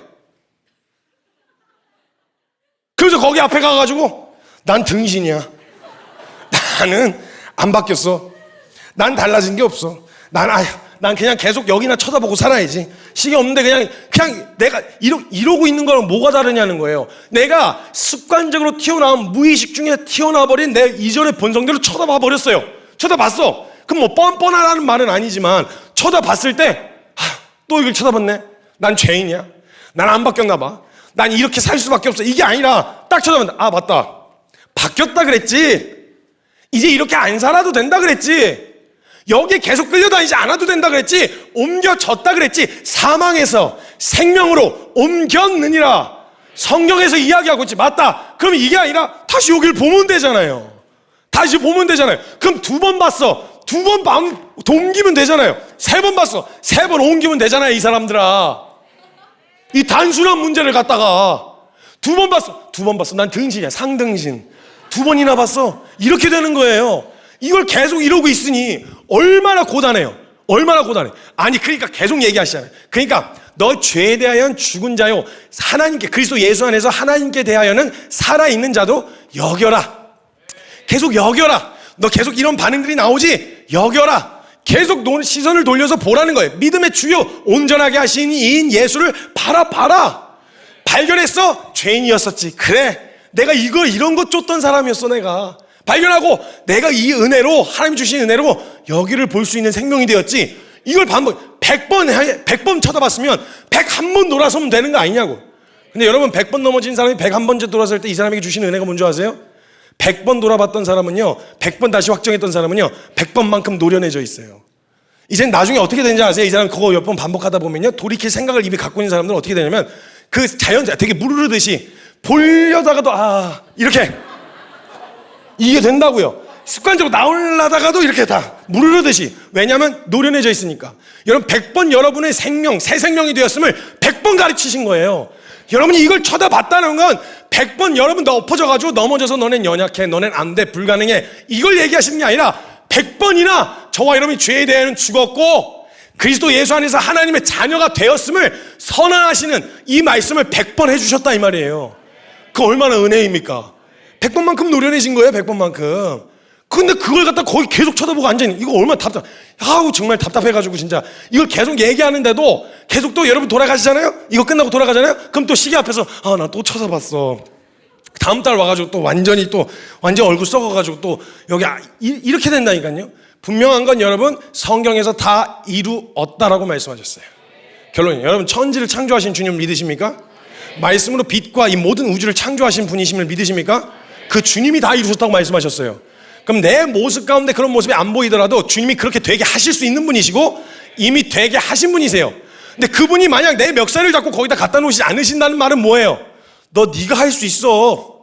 그래서 거기 앞에 가가지고 난 등신이야. 나는 안 바뀌었어. 난 달라진 게 없어. 난 그냥 계속 여기나 쳐다보고 살아야지. 시계 없는데 그냥 내가 이러고 있는 거랑 뭐가 다르냐는 거예요. 내가 습관적으로 튀어나온 무의식 중에 튀어나와버린 내 이전의 본성대로 쳐다봐 버렸어요. 쳐다봤어. 그럼 뻔뻔하다는 말은 아니지만 쳐다봤을 때 또 이걸 쳐다봤네. 난 죄인이야. 난 안 바뀌었나 봐. 난 이렇게 살 수밖에 없어. 이게 아니라 딱 쳐다봤는데 맞다. 바뀌었다 그랬지. 이제 이렇게 안 살아도 된다 그랬지. 여기에 계속 끌려다니지 않아도 된다 그랬지. 옮겨졌다 그랬지. 사망에서 생명으로 옮겼느니라. 성경에서 이야기하고 있지. 맞다. 그럼 이게 아니라 다시 여기를 보면 되잖아요. 다시 보면 되잖아요. 그럼 2번 봤어. 2번 옮기면 되잖아요. 3번 봤어. 3번 옮기면 되잖아요. 이 사람들아. 이 단순한 문제를 갖다가 2번 봤어. 난 등신이야. 상등신. 2번이나 봤어. 이렇게 되는 거예요. 이걸 계속 이러고 있으니 얼마나 고단해요. 얼마나 고단해. 아니 그러니까 계속 얘기하시잖아요. 그러니까 너 죄에 대하여는 죽은 자요 하나님께 그리스도 예수 안에서 하나님께 대하여는 살아있는 자도 여겨라. 계속 여겨라. 너 계속 이런 반응들이 나오지? 여겨라. 계속 시선을 돌려서 보라는 거예요. 믿음의 주요 온전하게 하신 이인 예수를 봐라. 발견했어? 죄인이었었지. 그래, 내가 이런 거 쫓던 사람이었어. 내가 발견하고 내가 이 은혜로, 하나님 주신 은혜로 여기를 볼 수 있는 생명이 되었지. 이걸 100번 쳐다봤으면 101번 돌아서면 되는 거 아니냐고. 근데 여러분, 100번 넘어진 사람이 101번째 돌아설 때 이 사람에게 주신 은혜가 뭔지 아세요? 100번 돌아봤던 사람은요, 100번 다시 확정했던 사람은요, 100번만큼 노련해져 있어요. 이젠 나중에 어떻게 되는지 아세요? 이 사람 그거 몇 번 반복하다 보면요, 돌이킬 생각을 이미 갖고 있는 사람들은 어떻게 되냐면, 그 되게 무르르듯이 보려다가도 이렇게 이게 된다고요. 습관적으로 나오려다가도 이렇게 다 무르르듯이. 왜냐하면 노련해져 있으니까. 여러분, 100번 여러분의 생명, 새 생명이 되었음을 100번 가르치신 거예요. 여러분이 이걸 쳐다봤다는 건 100번 여러분 너 엎어져가지고 넘어져서 너넨 연약해, 너넨 안 돼, 불가능해, 이걸 얘기하시는 게 아니라 100번이나 저와 여러분이 죄에 대해서는 죽었고 그리스도 예수 안에서 하나님의 자녀가 되었음을 선언하시는 이 말씀을 100번 해주셨다 이 말이에요. 그 얼마나 은혜입니까? 100번만큼 노련해진 거예요. 100번만큼. 근데 그걸 갖다 거기 계속 쳐다보고 앉아있는, 이거 얼마나 정말 답답해가지고 진짜 이걸 계속 얘기하는데도 계속 또 여러분 돌아가시잖아요. 이거 끝나고 돌아가잖아요. 그럼 또 시계 앞에서 나 또 쳐다봤어. 다음 달 와가지고 또 완전 얼굴 썩어가지고 또 여기 이렇게 된다니까요. 분명한 건 여러분, 성경에서 다 이루었다라고 말씀하셨어요. 결론이, 여러분 천지를 창조하신 주님 믿으십니까? 말씀으로 빛과 이 모든 우주를 창조하신 분이심을 믿으십니까? 그 주님이 다 이루셨다고 말씀하셨어요. 그럼 내 모습 가운데 그런 모습이 안 보이더라도 주님이 그렇게 되게 하실 수 있는 분이시고 이미 되게 하신 분이세요. 근데 그분이 만약 내 멱살을 잡고 거기다 갖다 놓으시지 않으신다는 말은 뭐예요? 네가 할 수 있어.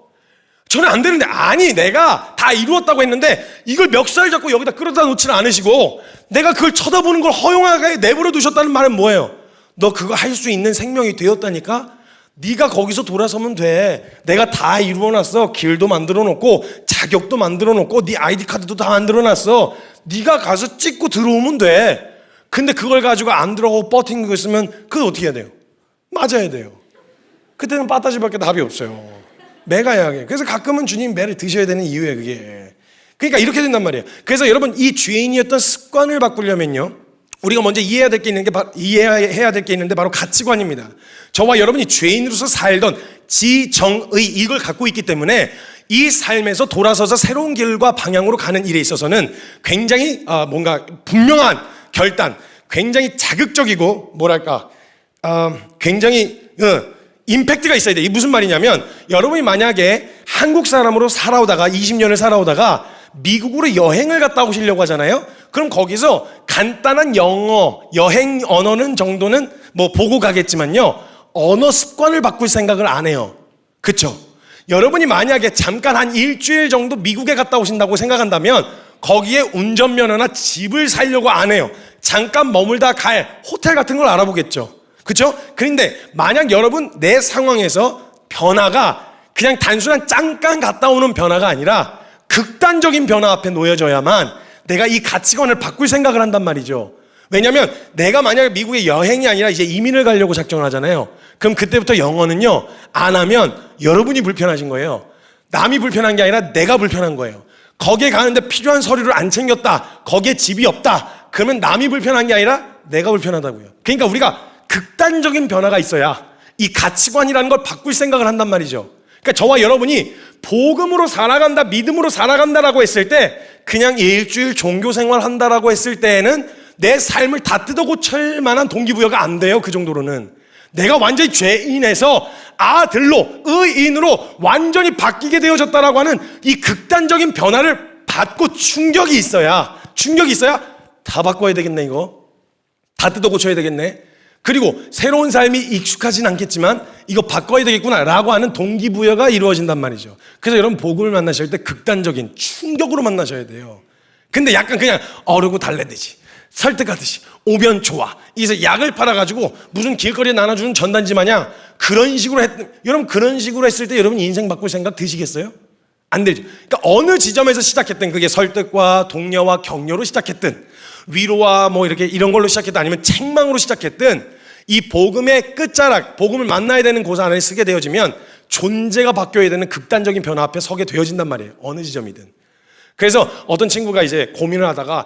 저는 안 되는데. 아니, 내가 다 이루었다고 했는데 이걸 멱살을 잡고 여기다 끌어다 놓지는 않으시고 내가 그걸 쳐다보는 걸 허용하게 내버려 두셨다는 말은 뭐예요? 너 그거 할 수 있는 생명이 되었다니까? 네가 거기서 돌아서면 돼. 내가 다 이루어놨어. 길도 만들어놓고 자격도 만들어놓고 네 아이디 카드도 다 만들어놨어. 네가 가서 찍고 들어오면 돼. 근데 그걸 가지고 안 들어가고 버틴 거 있으면 그거 어떻게 해야 돼요? 맞아야 돼요. 그때는 빠따지밖에 답이 없어요. 매가 해야 해. 그래서 가끔은 주님 매를 드셔야 되는 이유예요, 그게. 그러니까 이렇게 된단 말이에요. 그래서 여러분, 이 죄인이었던 습관을 바꾸려면요, 우리가 먼저 이해해야 될 게 있는데 바로 가치관입니다. 저와 여러분이 죄인으로서 살던 지정의 이걸 갖고 있기 때문에 이 삶에서 돌아서서 새로운 길과 방향으로 가는 일에 있어서는 굉장히 뭔가 분명한 결단, 굉장히 자극적이고 굉장히 임팩트가 있어야 돼요. 이게 무슨 말이냐면, 여러분이 만약에 한국 사람으로 20년을 살아오다가 미국으로 여행을 갔다 오시려고 하잖아요. 그럼 거기서 간단한 여행 언어는 정도는 보고 가겠지만요, 언어 습관을 바꿀 생각을 안 해요. 그쵸? 여러분이 만약에 잠깐 한 일주일 정도 미국에 갔다 오신다고 생각한다면 거기에 운전면허나 집을 살려고 안 해요. 잠깐 머물다 갈 호텔 같은 걸 알아보겠죠. 그쵸? 그런데 만약 여러분 내 상황에서 변화가 그냥 단순한 잠깐 갔다 오는 변화가 아니라 극단적인 변화 앞에 놓여져야만 내가 이 가치관을 바꿀 생각을 한단 말이죠. 왜냐하면 내가 만약에 미국에 여행이 아니라 이제 이민을 가려고 작정을 하잖아요. 그럼 그때부터 영어는요, 안 하면 여러분이 불편하신 거예요. 남이 불편한 게 아니라 내가 불편한 거예요. 거기에 가는데 필요한 서류를 안 챙겼다, 거기에 집이 없다, 그러면 남이 불편한 게 아니라 내가 불편하다고요. 그러니까 우리가 극단적인 변화가 있어야 이 가치관이라는 걸 바꿀 생각을 한단 말이죠. 그러니까 저와 여러분이 복음으로 살아간다, 믿음으로 살아간다라고 했을 때, 그냥 일주일 종교 생활 한다라고 했을 때에는 내 삶을 다 뜯어 고칠 만한 동기부여가 안 돼요. 그 정도로는. 내가 완전히 죄인에서 아들로, 의인으로 완전히 바뀌게 되어졌다라고 하는 이 극단적인 변화를 받고 충격이 있어야 다 바꿔야 되겠네. 이거 다 뜯어 고쳐야 되겠네. 그리고 새로운 삶이 익숙하진 않겠지만 이거 바꿔야 되겠구나 라고 하는 동기부여가 이루어진단 말이죠. 그래서 여러분, 복음을 만나실 때 극단적인 충격으로 만나셔야 돼요. 근데 약간 그냥 어르고 달래듯이, 설득하듯이, 오면 좋아, 이제 약을 팔아가지고 무슨 길거리에 나눠주는 전단지 마냥 그런 식으로 여러분, 그런 식으로 했을 때 여러분 인생 바꿀 생각 드시겠어요? 안 되죠. 그러니까 어느 지점에서 시작했든, 그게 설득과 독려와 격려로 시작했든, 위로와 이런 걸로 시작했든, 아니면 책망으로 시작했든, 이 복음의 끝자락, 복음을 만나야 되는 곳 안에 서게 되어지면 존재가 바뀌어야 되는 극단적인 변화 앞에 서게 되어진단 말이에요. 어느 지점이든. 그래서 어떤 친구가 이제 고민을 하다가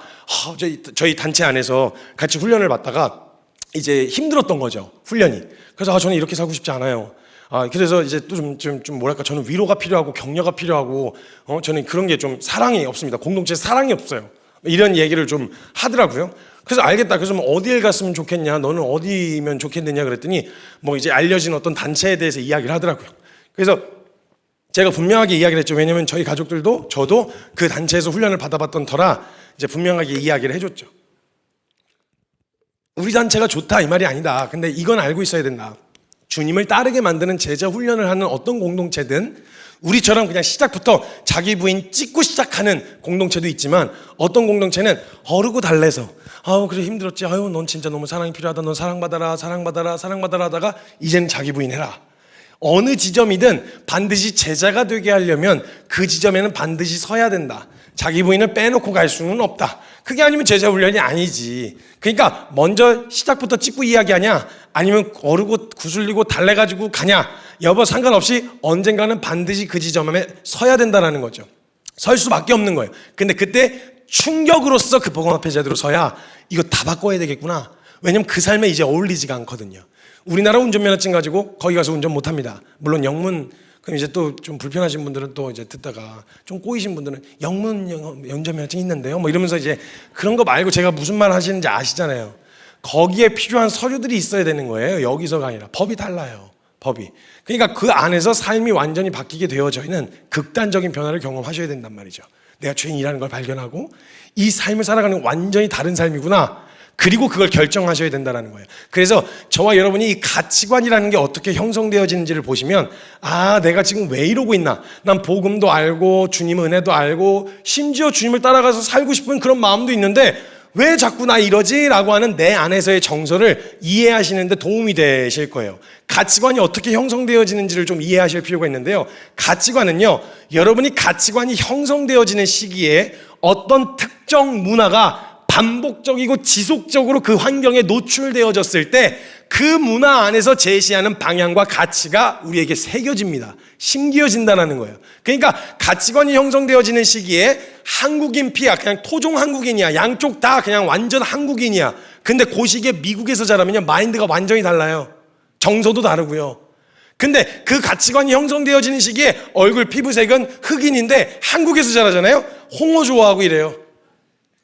저희 단체 안에서 같이 훈련을 받다가 이제 힘들었던 거죠, 훈련이. 그래서 저는 이렇게 살고 싶지 않아요. 그래서 이제 또 좀 뭐랄까, 저는 위로가 필요하고 격려가 필요하고 저는 그런 게 좀 사랑이 없습니다. 공동체 사랑이 없어요. 이런 얘기를 좀 하더라고요. 그래서 알겠다. 그래서 뭐 어디에 갔으면 좋겠냐, 너는 어디면 좋겠느냐 그랬더니 뭐 이제 알려진 어떤 단체에 대해서 이야기를 하더라고요. 그래서 제가 분명하게 이야기를 했죠. 왜냐면 저희 가족들도 저도 그 단체에서 훈련을 받아봤던 터라 이제 분명하게 이야기를 해줬죠. 우리 단체가 좋다 이 말이 아니다. 근데 이건 알고 있어야 된다. 주님을 따르게 만드는 제자 훈련을 하는 어떤 공동체든 우리처럼 그냥 시작부터 자기 부인 찍고 시작하는 공동체도 있지만, 어떤 공동체는 어르고 달래서 그래 힘들었지, 넌 진짜 너무 사랑이 필요하다, 넌 사랑받아라 하다가 이제는 자기 부인 해라. 어느 지점이든 반드시 제자가 되게 하려면 그 지점에는 반드시 서야 된다. 자기 부인을 빼놓고 갈 수는 없다. 그게 아니면 제자 훈련이 아니지. 그러니까 먼저 시작부터 찍고 이야기하냐, 아니면 어르고 구슬리고 달래가지고 가냐, 여부 상관없이 언젠가는 반드시 그 지점에 서야 된다는 거죠. 설 수밖에 없는 거예요. 근데 그때 충격으로서 그 복음 앞에 제대로 서야 이거 다 바꿔야 되겠구나. 왜냐면 그 삶에 이제 어울리지가 않거든요. 우리나라 운전면허증 가지고 거기 가서 운전 못합니다. 물론 영문, 그럼 이제 또 좀 불편하신 분들은 또 이제 듣다가 좀 꼬이신 분들은 영문 운전면허증 있는데요, 뭐 이러면서 이제 그런 거 말고 제가 무슨 말 하시는지 아시잖아요. 거기에 필요한 서류들이 있어야 되는 거예요. 여기서가 아니라 법이 달라요. 법이. 그러니까 그 안에서 삶이 완전히 바뀌게 되어져는 극단적인 변화를 경험하셔야 된단 말이죠. 내가 죄인이라는 걸 발견하고 이 삶을 살아가는 완전히 다른 삶이구나. 그리고 그걸 결정하셔야 된다는 거예요. 그래서 저와 여러분이 이 가치관이라는 게 어떻게 형성되어지는지를 보시면, 내가 지금 왜 이러고 있나. 난 복음도 알고 주님의 은혜도 알고 심지어 주님을 따라가서 살고 싶은 그런 마음도 있는데 왜 자꾸 나 이러지? 라고 하는 내 안에서의 정서를 이해하시는 데 도움이 되실 거예요. 가치관이 어떻게 형성되어지는지를 좀 이해하실 필요가 있는데요. 가치관은요, 여러분이 가치관이 형성되어지는 시기에 어떤 특정 문화가 반복적이고 지속적으로 그 환경에 노출되어졌을 때 그 문화 안에서 제시하는 방향과 가치가 우리에게 새겨집니다. 심겨진다는 거예요. 그러니까 가치관이 형성되어지는 시기에 한국인 피야, 그냥 토종 한국인이야, 양쪽 다 그냥 완전 한국인이야. 근데 그 시기에 미국에서 자라면요, 마인드가 완전히 달라요. 정서도 다르고요. 근데 그 가치관이 형성되어지는 시기에 얼굴 피부색은 흑인인데 한국에서 자라잖아요. 홍어 좋아하고 이래요.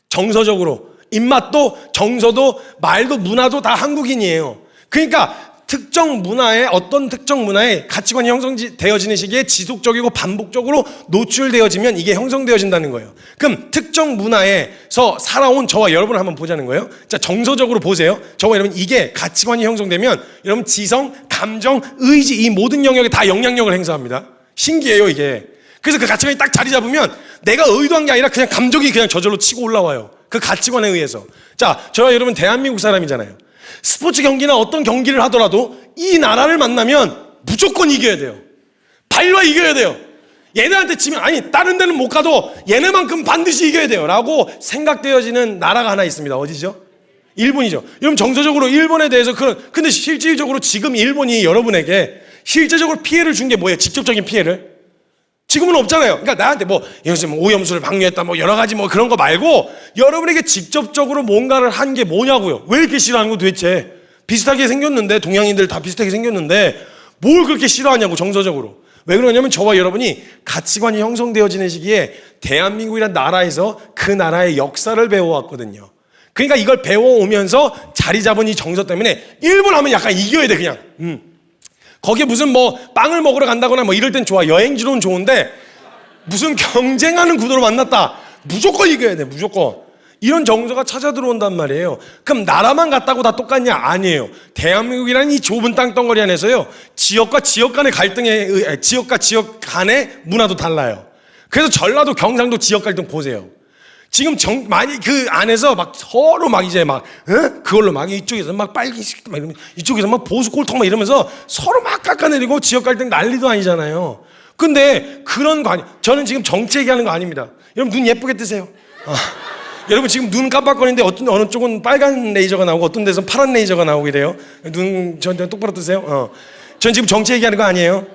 정서적으로 입맛도 정서도 말도 문화도 다 한국인이에요. 그러니까 특정 문화에, 어떤 특정 문화에 가치관이 형성되어지는 시기에 지속적이고 반복적으로 노출되어지면 이게 형성되어진다는 거예요. 그럼 특정 문화에서 살아온 저와 여러분을 한번 보자는 거예요. 자, 정서적으로 보세요. 저와 여러분, 이게 가치관이 형성되면 여러분 지성, 감정, 의지, 이 모든 영역에 다 영향력을 행사합니다. 신기해요, 이게. 그래서 그 가치관이 딱 자리 잡으면 내가 의도한 게 아니라 그냥 감정이 그냥 저절로 치고 올라와요. 그 가치관에 의해서. 자, 저와 여러분 대한민국 사람이잖아요. 스포츠 경기나 어떤 경기를 하더라도 이 나라를 만나면 무조건 이겨야 돼요. 발로 이겨야 돼요. 얘네한테 지면, 아니 다른 데는 못 가도 얘네만큼 반드시 이겨야 돼요 라고 생각되어지는 나라가 하나 있습니다. 어디죠? 일본이죠. 여러분 정서적으로 일본에 대해서 근데 실질적으로 지금 일본이 여러분에게 실제적으로 피해를 준 게 뭐예요? 직접적인 피해를? 지금은 없잖아요. 그러니까 나한테 예를 오염수를 방류했다, 여러 가지 그런 거 말고 여러분에게 직접적으로 뭔가를 한 게 뭐냐고요. 왜 이렇게 싫어하는 거 도대체? 비슷하게 생겼는데, 동양인들 다 비슷하게 생겼는데 뭘 그렇게 싫어하냐고, 정서적으로. 왜 그러냐면 저와 여러분이 가치관이 형성되어지는 시기에 대한민국이라는 나라에서 그 나라의 역사를 배워왔거든요. 그러니까 이걸 배워오면서 자리 잡은 이 정서 때문에 일본 하면 약간 이겨야 돼, 그냥. 거기에 무슨 빵을 먹으러 간다거나 이럴 땐 좋아. 여행지로는 좋은데 무슨 경쟁하는 구도로 만났다. 무조건 이겨야 돼, 무조건. 이런 정서가 찾아 들어온단 말이에요. 그럼 나라만 같다고 다 똑같냐? 아니에요. 대한민국이라는 이 좁은 땅덩어리 안에서요, 지역과 지역 간의 지역과 지역 간의 문화도 달라요. 그래서 전라도, 경상도 지역 갈등 보세요. 지금 많이 그 안에서 서로 이제 그걸로 이쪽에서 빨갱이 이러면 이쪽에서 보수 꼴통 이러면서 서로 깎아내리고 지역 갈등 난리도 아니잖아요. 근데 그런 거 저는 지금 정치 얘기하는 거 아닙니다. 여러분 눈 예쁘게 뜨세요. 여러분 지금 눈 깜빡거리는데 어느 쪽은 빨간 레이저가 나오고 어떤 데서는 파란 레이저가 나오고 이래요. 눈 저한테 똑바로 뜨세요. 전 지금 정치 얘기하는 거 아니에요.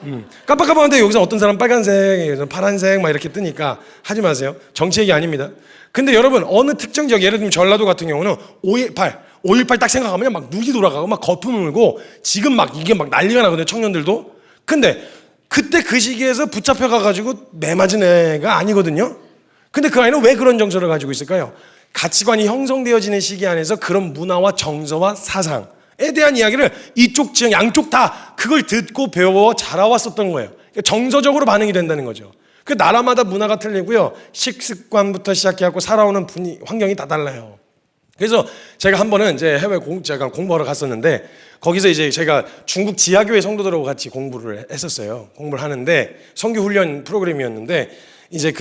깜빡깜빡한데 여기서 어떤 사람 빨간색, 여기서 파란색 막 이렇게 뜨니까 하지 마세요. 정치 얘기 아닙니다. 근데 여러분 어느 특정 지역, 예를 들면 전라도 같은 경우는 5.18 딱 생각하면 막 눈이 돌아가고 막 거품 울고 지금 막 이게 막 난리가 나거든요, 청년들도. 근데 그때 그 시기에서 붙잡혀 가가지고 매 맞은 애가 아니거든요. 근데 그 아이는 왜 그런 정서를 가지고 있을까요? 가치관이 형성되어지는 시기 안에서 그런 문화와 정서와 사상에 대한 이야기를 이쪽 지역 양쪽 다 그걸 듣고 배워 자라왔었던 거예요. 그러니까 정서적으로 반응이 된다는 거죠. 그 나라마다 문화가 틀리고요, 식습관부터 시작해갖고 살아오는 환경이 다 달라요. 그래서 제가 한 번은 이제 해외 제가 공부하러 갔었는데 거기서 이제 제가 중국 지하교회 성도들하고 같이 공부를 했었어요. 공부를 하는데 선교 훈련 프로그램이었는데 이제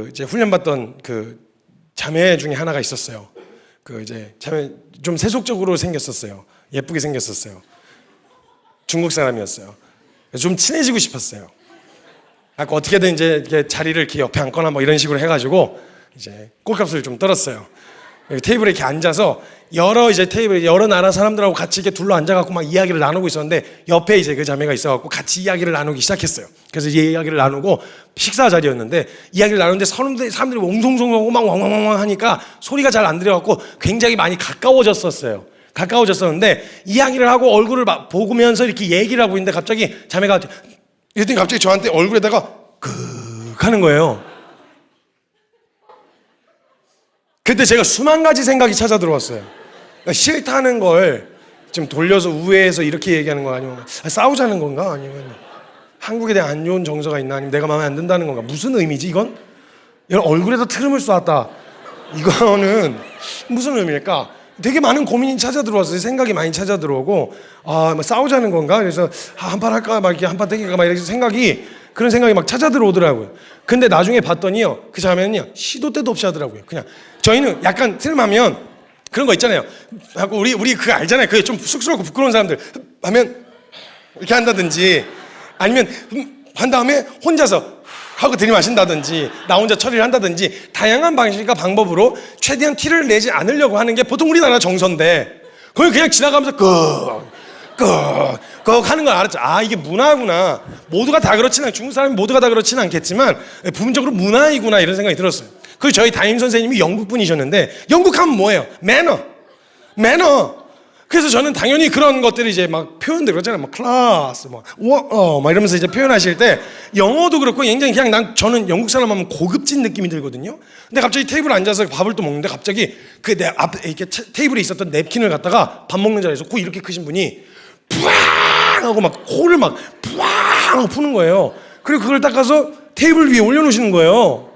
이제 훈련 받던 그 자매 중에 하나가 있었어요. 그 이제 자매 좀 세속적으로 생겼었어요. 예쁘게 생겼었어요. 중국 사람이었어요. 그래서 좀 친해지고 싶었어요. 아까 어떻게든 이제 이렇게 자리를 이렇게 옆에 앉거나 뭐 이런 식으로 해가지고 이제 꼴값을 좀 떨었어요. 테이블에 이렇게 앉아서 여러 나라 사람들하고 같이 이렇게 둘러 앉아갖고 막 이야기를 나누고 있었는데 옆에 이제 그 자매가 있어갖고 같이 이야기를 나누기 시작했어요. 그래서 이야기를 나누고 식사 자리였는데 이야기를 나누는데 사람들이 옹송송하고 막 왕왕왕 하니까 소리가 잘 안 들려갖고 굉장히 많이 가까워졌었는데 이야기를 하고 얼굴을 막 보면서 이렇게 얘기를 하고 있는데 갑자기 자매가 이랬더니 갑자기 저한테 얼굴에다가 하는 거예요. 그때 제가 수만 가지 생각이 찾아 들어왔어요. 그러니까 싫다는 걸 지금 돌려서 우회해서 이렇게 얘기하는 거 아니면 싸우자는 건가? 아니면 한국에 대한 안 좋은 정서가 있나? 아니면 내가 마음에 안 든다는 건가? 무슨 의미지 이건? 얼굴에다 트름을 쏘았다. 이거는 무슨 의미일까? 되게 많은 고민이 찾아 들어왔어요. 생각이 많이 찾아 들어오고 뭐 싸우자는 건가? 그래서 한판 할까? 막 이렇게 한판 땡길까? 막 이렇게 그런 생각이 막 찾아 들어오더라고요. 근데 나중에 봤더니요, 그 자매는요 시도 때도 없이 하더라고요. 그냥 저희는 약간 트름하면 그런 거 있잖아요. 하고 우리 그거 알잖아요. 그게 좀 쑥스럽고 부끄러운 사람들 하면 이렇게 한다든지 아니면 한 다음에 혼자서 하고 들이마신다든지 나 혼자 처리를 한다든지 다양한 방식과 방법으로 최대한 티를 내지 않으려고 하는 게 보통 우리나라 정서인데 그걸 그냥 지나가면서 하는 걸 알았죠. 이게 문화구나. 모두가 다 그렇지는 중국 사람이 모두가 다 그렇지는 않겠지만 부분적으로 문화이구나 이런 생각이 들었어요. 그리고 저희 담임 선생님이 영국 분이셨는데 영국 하면 뭐예요? 매너. 그래서 저는 당연히 그런 것들이 이제 막 표현들 그렇잖아요. 막 클래스, 막 이러면서 이제 표현하실 때 영어도 그렇고 굉장히 그냥 저는 영국 사람 하면 고급진 느낌이 들거든요. 근데 갑자기 테이블에 앉아서 밥을 또 먹는데 갑자기 그 내 앞에 이렇게 테이블에 있었던 냅킨을 갖다가 밥 먹는 자리에서 코 이렇게 크신 분이 푸앙 하고 막 코를 막 푸앙 하고 푸는 거예요. 그리고 그걸 닦아서 테이블 위에 올려놓으시는 거예요.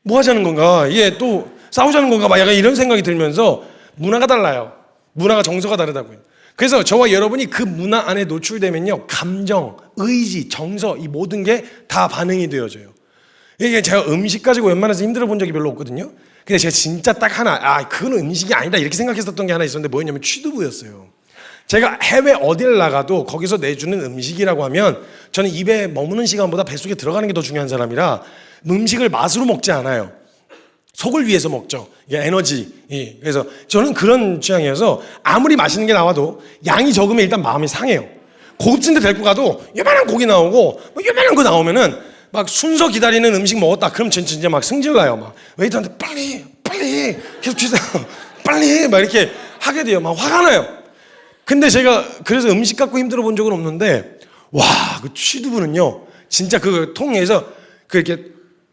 뭐 하자는 건가? 이게 또 싸우자는 건가? 막 약간 이런 생각이 들면서 문화가 달라요. 문화가 정서가 다르다고요. 그래서 저와 여러분이 그 문화 안에 노출되면요, 감정, 의지, 정서 이 모든 게 다 반응이 되어져요. 이게 제가 음식 가지고 웬만해서 힘들어 본 적이 별로 없거든요. 근데 제가 진짜 딱 하나 그건 음식이 아니다 이렇게 생각했었던 게 하나 있었는데 뭐였냐면 취두부였어요. 제가 해외 어딜 나가도 거기서 내주는 음식이라고 하면 저는 입에 머무는 시간보다 뱃속에 들어가는 게 더 중요한 사람이라 음식을 맛으로 먹지 않아요. 속을 위해서 먹죠. 이게 에너지. 그래서 저는 그런 취향이어서 아무리 맛있는 게 나와도 양이 적으면 일단 마음이 상해요. 고급진 데 데리고 가도 요만한 고기 나오고 요만한 거 나오면은 막 순서 기다리는 음식 먹었다. 그럼 진짜 막 승질나요. 막 웨이터한테 빨리 계속 주세요. 빨리 막 이렇게 하게 돼요. 막 화가 나요. 근데 제가 그래서 음식 갖고 힘들어 본 적은 없는데 그 취두부는요 진짜 그 통에서 그렇게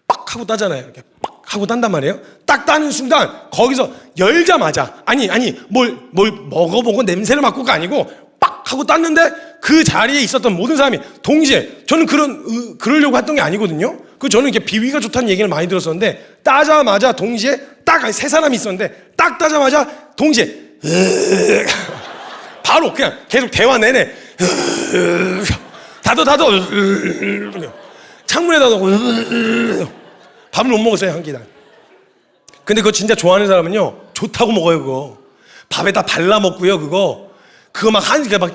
빡 하고 따잖아요. 이렇게 빡 하고 딴단 말이에요. 딱 따는 순간 거기서 열자마자 뭘 먹어보고 냄새를 맡고가 아니고 빡 하고 땄는데 그 자리에 있었던 모든 사람이 동시에 저는 그러려고 했던 게 아니거든요. 저는 이렇게 비위가 좋다는 얘기를 많이 들었었는데 따자마자 동시에 딱 세 사람이 있었는데 딱 따자마자 동시에 바로 그냥 계속 대화 내내 다도 창문에다 놓고 밥을 못 먹었어요, 한 끼당. 근데 그거 진짜 좋아하는 사람은요 좋다고 먹어요. 그거 밥에다 발라 먹고요. 그거 막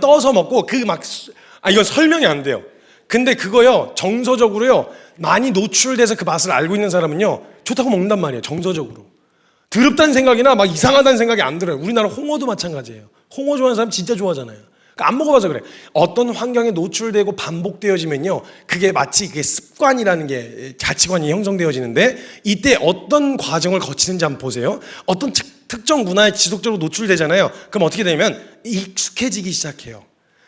떠서 먹고 이건 설명이 안 돼요. 근데 그거요 정서적으로요 많이 노출돼서 그 맛을 알고 있는 사람은요 좋다고 먹는단 말이에요. 정서적으로 더럽다는 생각이나 막 이상하다는 생각이 안 들어요. 우리나라 홍어도 마찬가지예요. 홍어 좋아하는 사람 진짜 좋아하잖아요. 그러니까 안 먹어봐서 그래. 어떤 환경에 노출되고 반복되어지면요, 그게 마치 그게 습관이라는 게 가치관이 형성되어지는데, 이때 어떤 과정을 거치는지 한번 보세요. 어떤 특정 문화에 지속적으로 노출되잖아요. 그럼 어떻게 되냐면 익숙해지기 시작해요.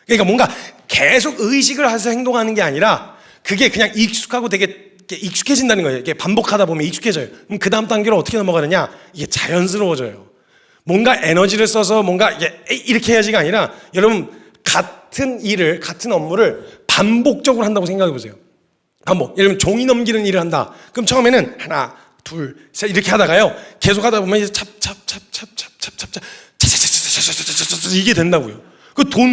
그러니까 뭔가 계속 의식을 해서 행동하는 게 아니라 그게 그냥 익숙하고 되게 익숙해진다는 거예요. 이게 반복하다 보면 익숙해져요. 그럼 그 다음 단계로 어떻게 넘어가느냐? 이게 자연스러워져요. 뭔가 에너지를 써서 뭔가 이렇게 해야지가 아니라, 여러분 같은 일을, 같은 업무를 반복적으로 한다고 생각해 보세요. 반복. 예를 들면 종이 넘기는 일을 한다. 그럼 처음에는 하나, 둘, 셋 이렇게 하다가요, 계속 하다 보면 이제 이게 된다고요.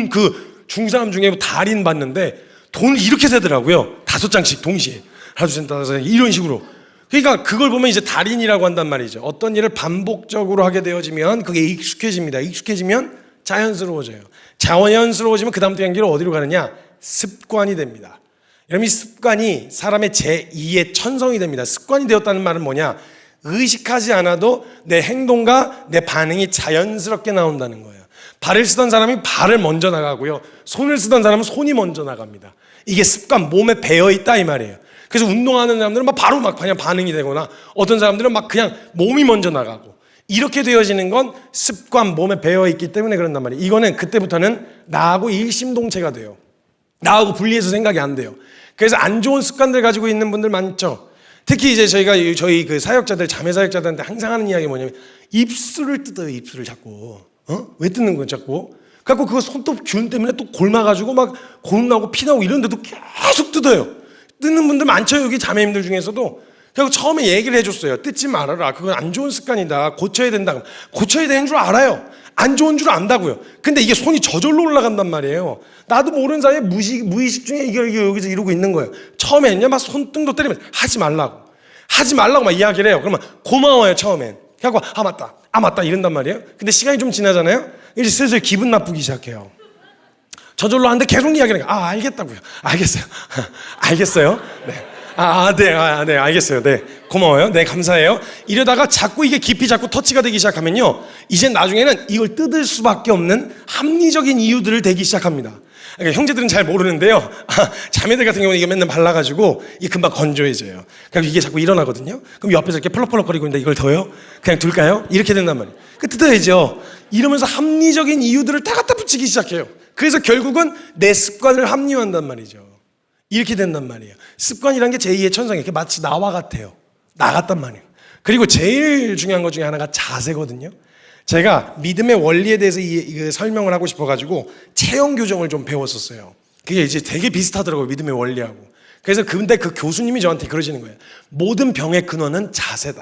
그 중사람 중에 달인 봤는데 돈을 이렇게 세더라고요. 5장씩 동시에. 하나, 둘, 셋, 다섯, 이런 식으로. 그러니까 그걸 보면 이제 달인이라고 한단 말이죠. 어떤 일을 반복적으로 하게 되어지면 그게 익숙해집니다. 익숙해지면 자연스러워져요. 자연스러워지면 그 다음 단계로 어디로 가느냐? 습관이 됩니다. 여러분, 이 습관이 사람의 제2의 천성이 됩니다. 습관이 되었다는 말은 뭐냐? 의식하지 않아도 내 행동과 내 반응이 자연스럽게 나온다는 거예요. 발을 쓰던 사람이 발을 먼저 나가고요, 손을 쓰던 사람은 손이 먼저 나갑니다. 이게 습관, 몸에 배어있다 이 말이에요. 그래서 운동하는 사람들은 막 바로 막 그냥 반응이 되거나, 어떤 사람들은 막 그냥 몸이 먼저 나가고, 이렇게 되어지는 건 습관, 몸에 배어있기 때문에 그런단 말이에요. 이거는 그때부터는 나하고 일심동체가 돼요. 나하고 분리해서 생각이 안 돼요. 그래서 안 좋은 습관들 가지고 있는 분들 많죠. 특히 이제 저희 그 사역자들, 자매 사역자들한테 항상 하는 이야기 뭐냐면, 입술을 뜯어요. 입술을 자꾸. 왜 뜯는 거야 자꾸? 갖고 그거 손톱 균 때문에 또 골마가지고 막 고름 나고 피 나고 이런데도 계속 뜯어요. 뜯는 분들 많죠, 여기 자매님들 중에서도. 그리고 처음에 얘기를 해줬어요. 뜯지 말아라. 그건 안 좋은 습관이다. 고쳐야 된다. 고쳐야 되는 줄 알아요. 안 좋은 줄 안다고요. 근데 이게 손이 저절로 올라간단 말이에요. 나도 모르는 사이에 무의식 중에 이게 여기서 이러고 있는 거예요. 처음에는요, 막 손등도 때리면 하지 말라고 막 이야기를 해요. 그러면 고마워요, 처음엔. 그래갖고 아 맞다 이런단 말이에요. 근데 시간이 좀 지나잖아요. 이제 슬슬 기분 나쁘기 시작해요. 저절로 하는데 계속 이야기를 해요. 알겠다고요. 알겠어요. 알겠어요. 네. 네, 알겠어요. 네, 고마워요. 네, 감사해요. 이러다가 자꾸 이게 깊이 자꾸 터치가 되기 시작하면요, 이제 나중에는 이걸 뜯을 수밖에 없는 합리적인 이유들을 대기 시작합니다. 그러니까 형제들은 잘 모르는데요, 자매들 같은 경우는 이게 맨날 발라가지고 이게 금방 건조해져요. 그럼 이게 자꾸 일어나거든요. 그럼 옆에서 이렇게 펄럭펄럭거리고 있는데 이걸 더요? 그냥 둘까요? 이렇게 된단 말이에요. 뜯어야죠. 이러면서 합리적인 이유들을 다 갖다 붙이기 시작해요. 그래서 결국은 내 습관을 합리화한단 말이죠. 이렇게 된단 말이에요. 습관이란 게 제2의 천성이에요. 마치 나와 같아요. 나 같단 말이에요. 그리고 제일 중요한 것 중에 하나가 자세거든요. 제가 믿음의 원리에 대해서 설명을 하고 싶어가지고 체형 교정을 좀 배웠었어요. 그게 이제 되게 비슷하더라고요, 믿음의 원리하고. 그래서 근데 그 교수님이 저한테 그러시는 거예요. 모든 병의 근원은 자세다.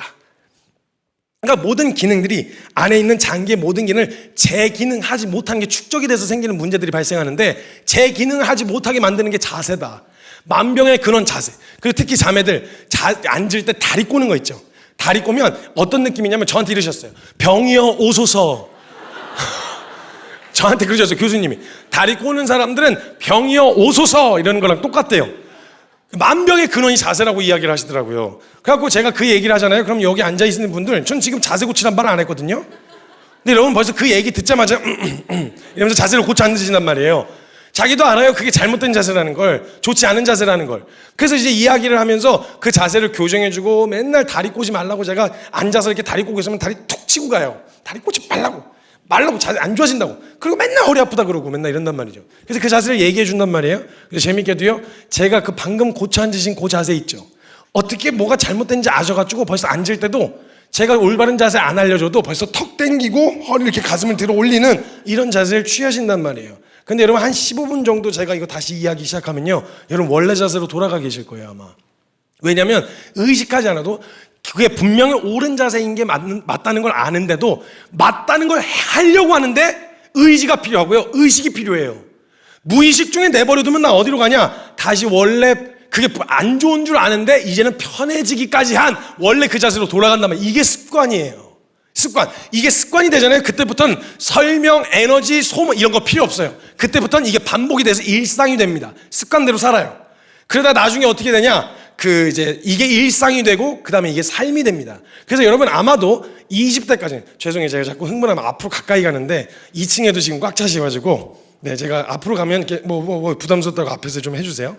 그러니까 모든 기능들이, 안에 있는 장기의 모든 기능을 재기능하지 못한 게 축적이 돼서 생기는 문제들이 발생하는데, 재기능을 하지 못하게 만드는 게 자세다. 만병의 근원 자세. 그리고 특히 자매들 앉을 때 다리 꼬는 거 있죠. 다리 꼬면 어떤 느낌이냐면 저한테 이러셨어요. 병이여 오소서. 저한테 그러셨어요, 교수님이. 다리 꼬는 사람들은 병이여 오소서 이러는 거랑 똑같대요. 만병의 근원이 자세라고 이야기를 하시더라고요. 그래갖고 제가 그 얘기를 하잖아요. 그럼 여기 앉아있는 분들, 전 지금 자세 고치란 말 안 했거든요. 근데 여러분 벌써 그 얘기 듣자마자 이러면서 자세를 고쳐 앉으신단 말이에요. 자기도 알아요. 그게 잘못된 자세라는 걸, 좋지 않은 자세라는 걸. 그래서 이제 이야기를 하면서 그 자세를 교정해주고, 맨날 다리 꼬지 말라고, 제가 앉아서 이렇게 다리 꼬고 있으면 다리 툭 치고 가요. 다리 꼬지 말라고 자세 안 좋아진다고. 그리고 맨날 허리 아프다 그러고 맨날 이런단 말이죠. 그래서 그 자세를 얘기해 준단 말이에요. 그래서 재밌게도요, 제가 그 방금 고쳐 앉으신 그 자세 있죠. 어떻게 뭐가 잘못된지 아셔가지고 벌써 앉을 때도 제가 올바른 자세 안 알려줘도 벌써 턱 당기고 허리 이렇게 가슴을 들어 올리는 이런 자세를 취하신단 말이에요. 근데 여러분 한 15분 정도 제가 이거 다시 이야기 시작하면요, 여러분 원래 자세로 돌아가 계실 거예요 아마. 왜냐하면 의식하지 않아도 그게 분명히 옳은 자세인 게 맞다는 걸 아는데도, 맞다는 걸 하려고 하는데 의지가 필요하고요, 의식이 필요해요. 무의식 중에 내버려두면 나 어디로 가냐? 다시 원래 그게 안 좋은 줄 아는데 이제는 편해지기까지 한 원래 그 자세로 돌아간다면, 이게 습관이에요. 습관. 이게 습관이 되잖아요. 그때부터는 설명, 에너지, 소모 이런 거 필요 없어요. 그때부터는 이게 반복이 돼서 일상이 됩니다. 습관대로 살아요. 그러다 나중에 어떻게 되냐? 이게 일상이 되고, 그 다음에 이게 삶이 됩니다. 그래서 여러분 아마도 20대까지, 죄송해요. 제가 자꾸 흥분하면 앞으로 가까이 가는데 2층에도 지금 꽉 차셔가지고 네, 제가 앞으로 가면 이렇게 뭐 부담스럽다고 앞에서 좀 해주세요.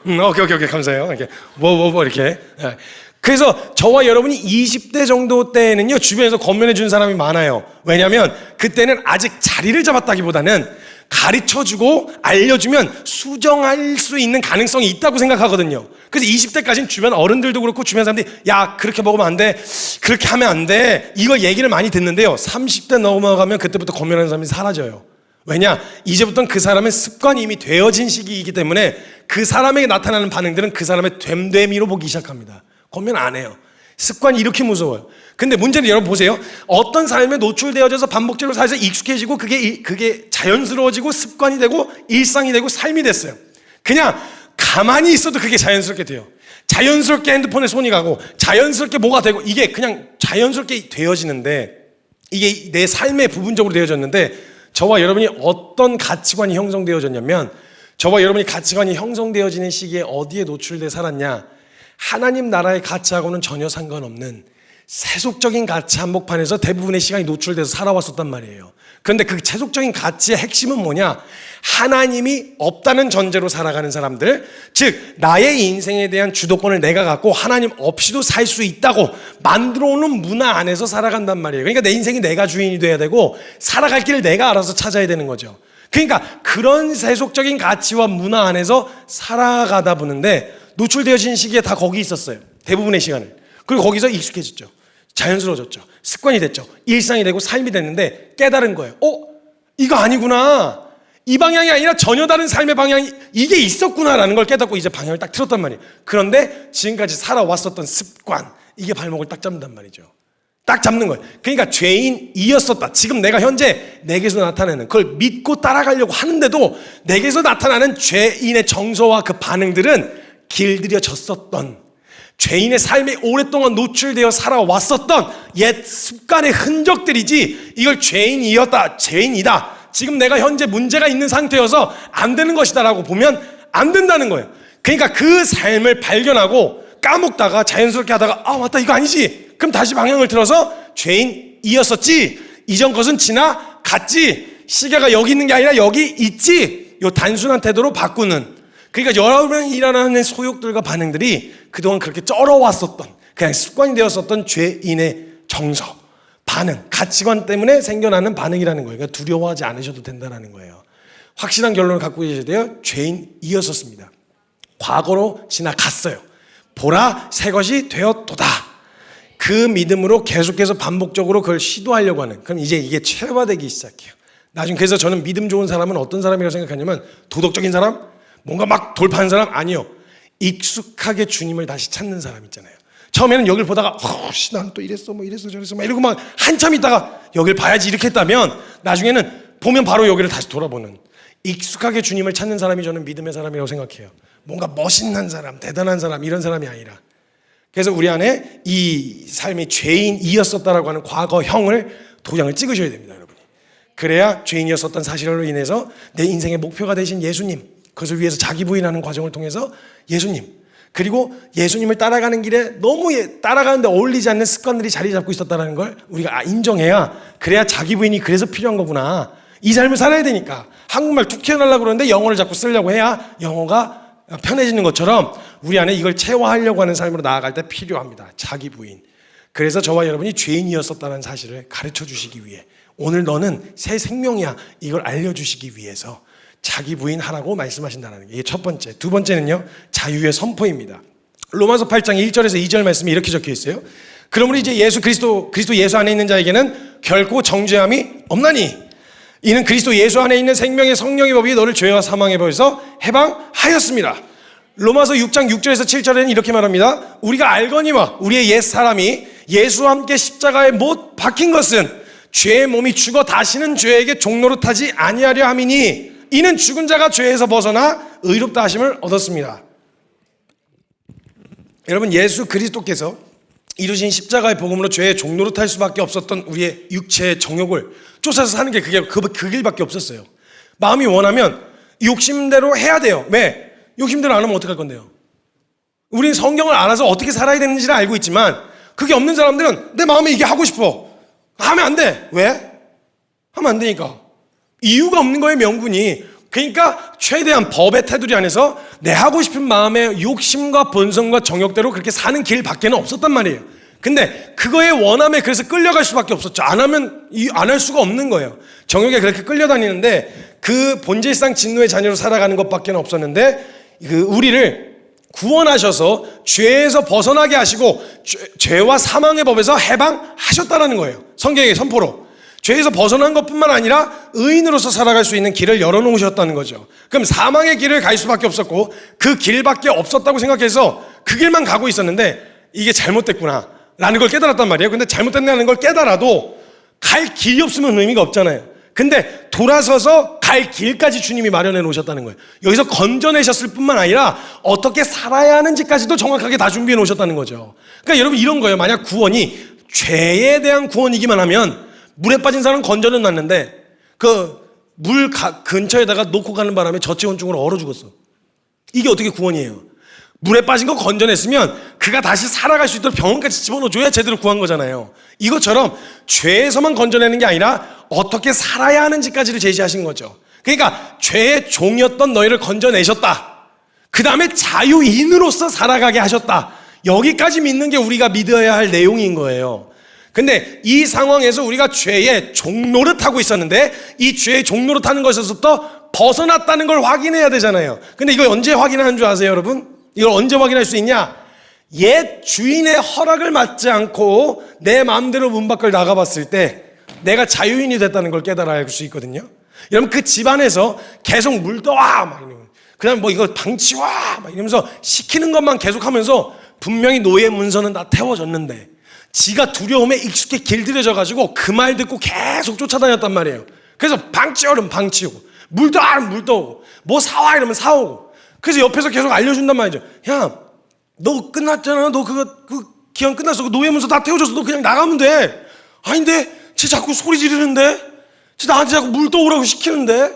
오케이 감사해요. 이렇게 이렇게. 네. 그래서 저와 여러분이 20대 정도 때는요 주변에서 권면해 준 사람이 많아요. 왜냐하면 그때는 아직 자리를 잡았다기보다는 가르쳐주고 알려주면 수정할 수 있는 가능성이 있다고 생각하거든요. 그래서 20대까지는 주변 어른들도 그렇고 주변 사람들이 야 그렇게 먹으면 안 돼, 그렇게 하면 안 돼, 이거 얘기를 많이 듣는데요 30대 넘어가면 그때부터 권면하는 사람이 사라져요. 왜냐? 이제부터는 그 사람의 습관이 이미 되어진 시기이기 때문에 그 사람에게 나타나는 반응들은 그 사람의 됨됨이로 보기 시작합니다. 권면 안 해요. 습관이 이렇게 무서워요. 근데 문제는 여러분 보세요. 어떤 삶에 노출되어져서 반복적으로 살아서 익숙해지고 그게 자연스러워지고 습관이 되고 일상이 되고 삶이 됐어요. 그냥 가만히 있어도 그게 자연스럽게 돼요. 자연스럽게 핸드폰에 손이 가고 자연스럽게 뭐가 되고 이게 그냥 자연스럽게 되어지는데 이게 내 삶의 부분적으로 되어졌는데 저와 여러분이 어떤 가치관이 형성되어졌냐면 저와 여러분이 가치관이 형성되어지는 시기에 어디에 노출돼 살았냐? 하나님 나라의 가치하고는 전혀 상관없는 세속적인 가치 한복판에서 대부분의 시간이 노출돼서 살아왔었단 말이에요. 그런데 그 세속적인 가치의 핵심은 뭐냐? 하나님이 없다는 전제로 살아가는 사람들, 즉 나의 인생에 대한 주도권을 내가 갖고 하나님 없이도 살 수 있다고 만들어오는 문화 안에서 살아간단 말이에요. 그러니까 내 인생이 내가 주인이 돼야 되고 살아갈 길을 내가 알아서 찾아야 되는 거죠. 그러니까 그런 세속적인 가치와 문화 안에서 살아가다 보는데 노출되어진 시기에 다 거기 있었어요. 대부분의 시간을. 그리고 거기서 익숙해졌죠. 자연스러워졌죠. 습관이 됐죠. 일상이 되고 삶이 됐는데 깨달은 거예요. 이거 아니구나. 이 방향이 아니라 전혀 다른 삶의 방향이 이게 있었구나라는 걸 깨닫고 이제 방향을 딱 틀었단 말이에요. 그런데 지금까지 살아왔었던 습관, 이게 발목을 딱 잡는단 말이죠. 딱 잡는 거예요. 그러니까 죄인이었었다. 지금 내가 현재 내게서 나타나는 그걸 믿고 따라가려고 하는데도 내게서 나타나는 죄인의 정서와 그 반응들은 길들여졌었던 죄인의 삶에 오랫동안 노출되어 살아왔었던 옛 습관의 흔적들이지 이걸 죄인이다. 지금 내가 현재 문제가 있는 상태여서 안 되는 것이다 라고 보면 안 된다는 거예요. 그러니까 그 삶을 발견하고 까먹다가 자연스럽게 하다가 맞다 이거 아니지. 그럼 다시 방향을 틀어서 죄인이었었지. 이전 것은 지나갔지. 시계가 여기 있는 게 아니라 여기 있지. 요 단순한 태도로 바꾸는. 그러니까 여러분이 일어나는 소욕들과 반응들이 그동안 그렇게 쩔어왔었던 그냥 습관이 되었었던 죄인의 정서, 반응, 가치관 때문에 생겨나는 반응이라는 거예요. 그러니까 두려워하지 않으셔도 된다는 거예요. 확실한 결론을 갖고 계셔야 돼요. 죄인이었었습니다. 과거로 지나갔어요. 보라 새 것이 되었도다. 그 믿음으로 계속해서 반복적으로 그걸 시도하려고 하는, 그럼 이제 이게 체화되기 시작해요. 나중에 그래서 저는 믿음 좋은 사람은 어떤 사람이라고 생각하냐면 도덕적인 사람? 뭔가 막 돌파하는 사람? 아니요. 익숙하게 주님을 다시 찾는 사람 있잖아요. 처음에는 여길 보다가 난 또 이랬어 저랬어 막 이러고 막 한참 있다가 여길 봐야지 이렇게 했다면 나중에는 보면 바로 여기를 다시 돌아보는 익숙하게 주님을 찾는 사람이 저는 믿음의 사람이라고 생각해요. 뭔가 멋있는 사람, 대단한 사람 이런 사람이 아니라. 그래서 우리 안에 이 삶이 죄인이었었다라고 하는 과거형을 도장을 찍으셔야 됩니다, 여러분이. 그래야 죄인이었었던 사실로 인해서 내 인생의 목표가 되신 예수님, 그것을 위해서 자기 부인하는 과정을 통해서 예수님, 그리고 예수님을 따라가는 길에 너무 따라가는데 어울리지 않는 습관들이 자리 잡고 있었다는 걸 우리가 인정해야, 그래야 자기 부인이 그래서 필요한 거구나. 이 삶을 살아야 되니까. 한국말 툭 튀어나오려고 그러는데 영어를 자꾸 쓰려고 해야 영어가 편해지는 것처럼 우리 안에 이걸 체화하려고 하는 삶으로 나아갈 때 필요합니다. 자기 부인. 그래서 저와 여러분이 죄인이었었다는 사실을 가르쳐 주시기 위해, 오늘 너는 새 생명이야, 이걸 알려주시기 위해서 자기 부인하라고 말씀하신다는 게 이게 첫 번째. 두 번째는요, 자유의 선포입니다. 로마서 8장 1절에서 2절 말씀이 이렇게 적혀 있어요. 그러므로 이제 그리스도 예수 안에 있는 자에게는 결코 정죄함이 없나니 이는 그리스도 예수 안에 있는 생명의 성령의 법이 너를 죄와 사망의 법에서 해방하였습니다. 로마서 6장 6절에서 7절에는 이렇게 말합니다. 우리가 알거니와 우리의 옛 사람이 예수와 함께 십자가에 못 박힌 것은 죄의 몸이 죽어 다시는 죄에게 종노릇하지 아니하려 함이니 이는 죽은 자가 죄에서 벗어나 의롭다 하심을 얻었습니다. 여러분, 예수 그리스도께서 이루신 십자가의 복음으로 죄의 종노릇할 수밖에 없었던 우리의 육체의 정욕을 쫓아서 사는 게 그 길밖에 없었어요. 마음이 원하면 욕심대로 해야 돼요. 왜? 욕심대로 안 하면 어떡할 건데요? 우리는 성경을 알아서 어떻게 살아야 되는지를 알고 있지만 그게 없는 사람들은 내 마음에 이게 하고 싶어. 하면 안 돼. 왜? 하면 안 되니까. 이유가 없는 거예요, 명분이. 그러니까 최대한 법의 테두리 안에서 내 하고 싶은 마음의 욕심과 본성과 정욕대로 그렇게 사는 길밖에는 없었단 말이에요. 근데 그거의 원함에 그래서 끌려갈 수밖에 없었죠. 안 할 수가 없는 거예요. 정욕에 그렇게 끌려다니는데 그 본질상 진노의 자녀로 살아가는 것밖에 없었는데 우리를 구원하셔서 죄에서 벗어나게 하시고 죄와 사망의 법에서 해방하셨다라는 거예요. 성경의 선포로. 죄에서 벗어난 것뿐만 아니라 의인으로서 살아갈 수 있는 길을 열어놓으셨다는 거죠. 그럼 사망의 길을 갈 수밖에 없었고 그 길밖에 없었다고 생각해서 그 길만 가고 있었는데 이게 잘못됐구나 라는 걸 깨달았단 말이에요. 근데 잘못됐다는 걸 깨달아도 갈 길이 없으면 의미가 없잖아요. 근데 돌아서서 갈 길까지 주님이 마련해 놓으셨다는 거예요. 여기서 건져내셨을 뿐만 아니라 어떻게 살아야 하는지까지도 정확하게 다 준비해 놓으셨다는 거죠. 그러니까 여러분 이런 거예요. 만약 구원이 죄에 대한 구원이기만 하면 물에 빠진 사람은 건져는 놨는데 그 물 근처에다가 놓고 가는 바람에 저체온증으로 얼어 죽었어. 이게 어떻게 구원이에요? 물에 빠진 거 건져냈으면 그가 다시 살아갈 수 있도록 병원까지 집어넣어줘야 제대로 구한 거잖아요. 이것처럼 죄에서만 건져내는 게 아니라 어떻게 살아야 하는지까지를 제시하신 거죠. 그러니까 죄의 종이었던 너희를 건져내셨다. 그 다음에 자유인으로서 살아가게 하셨다. 여기까지 믿는 게 우리가 믿어야 할 내용인 거예요. 근데 이 상황에서 우리가 죄의 종노릇하고 있었는데 이 죄의 종노릇하는 것에서부터 벗어났다는 걸 확인해야 되잖아요. 근데 이걸 언제 확인하는 줄 아세요, 여러분? 이걸 언제 확인할 수 있냐? 옛 주인의 허락을 받지 않고 내 마음대로 문 밖을 나가봤을 때 내가 자유인이 됐다는 걸 깨달아 알 수 있거든요. 여러분 그 집안에서 계속 물 떠와 막 이러면 그다음 뭐 이거 방치와 막 이러면서 시키는 것만 계속하면서 분명히 노예 문서는 다 태워졌는데 지가 두려움에 익숙해 길들여져가지고 그 말 듣고 계속 쫓아다녔단 말이에요. 그래서 방치오면 방치오고 물 떠와면 물 떠오고 뭐 사와 이러면 사오고 그래서 옆에서 계속 알려준단 말이죠. 야, 너 끝났잖아. 너 그 기한 끝났어. 그 노예 문서 다 태워졌어. 너 그냥 나가면 돼. 아닌데 쟤 자꾸 소리 지르는데 쟤 나한테 자꾸 물 떠오라고 시키는데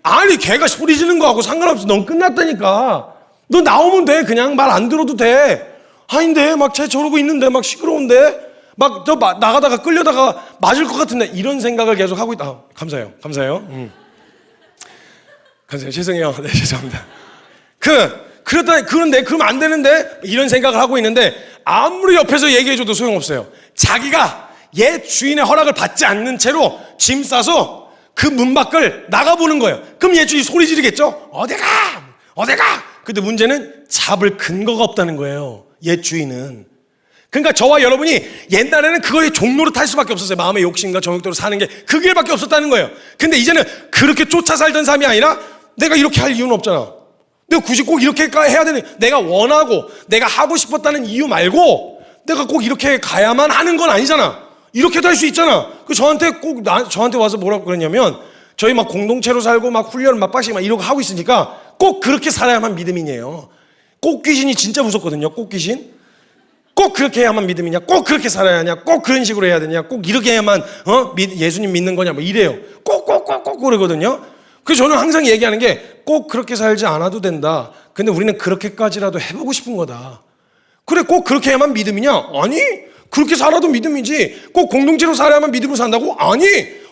아니 걔가 소리 지르는 거하고 상관없어. 넌 끝났다니까. 너 나오면 돼. 그냥 말 안 들어도 돼. 아닌데 막 쟤 저러고 있는데 막 시끄러운데 막 저 나가다가 끌려다가 맞을 것 같은데 이런 생각을 계속 하고 있다. 감사해요. 감사해요. 감사해요. 죄송해요. 네, 죄송합니다. 그런데 그러면 안 되는데 이런 생각을 하고 있는데 아무리 옆에서 얘기해줘도 소용없어요. 자기가 옛 주인의 허락을 받지 않는 채로 짐 싸서 그 문 밖을 나가보는 거예요. 그럼 옛 주인이 소리 지르겠죠? 어디가? 근데 문제는 잡을 근거가 없다는 거예요. 옛 주인은. 그러니까 저와 여러분이 옛날에는 그거에 종로를 탈 수밖에 없었어요. 마음의 욕심과 정욕대로 사는 게 그 길밖에 없었다는 거예요. 근데 이제는 그렇게 쫓아 살던 삶이 아니라 내가 이렇게 할 이유는 없잖아. 내가 굳이 꼭 이렇게 해야 되는, 내가 원하고 내가 하고 싶었다는 이유 말고 내가 꼭 이렇게 가야만 하는 건 아니잖아. 이렇게도 할 수 있잖아. 저한테 와서 뭐라고 그랬냐면 저희 막 공동체로 살고 막 훈련을 막 빡시게 막 이러고 하고 있으니까 꼭 그렇게 살아야만 믿음이에요. 꽃귀신이 진짜 무섭거든요. 꽃귀신. 꼭 그렇게 해야만 믿음이냐? 꼭 그렇게 살아야 하냐? 꼭 그런 식으로 해야 되냐? 꼭 이렇게 해야만 예수님 믿는 거냐? 뭐 이래요. 꼭 그러거든요. 그래서 저는 항상 얘기하는 게 꼭 그렇게 살지 않아도 된다. 근데 우리는 그렇게까지라도 해보고 싶은 거다. 그래 꼭 그렇게 해야만 믿음이냐? 아니 그렇게 살아도 믿음이지. 꼭 공동체로 살아야만 믿음으로 산다고? 아니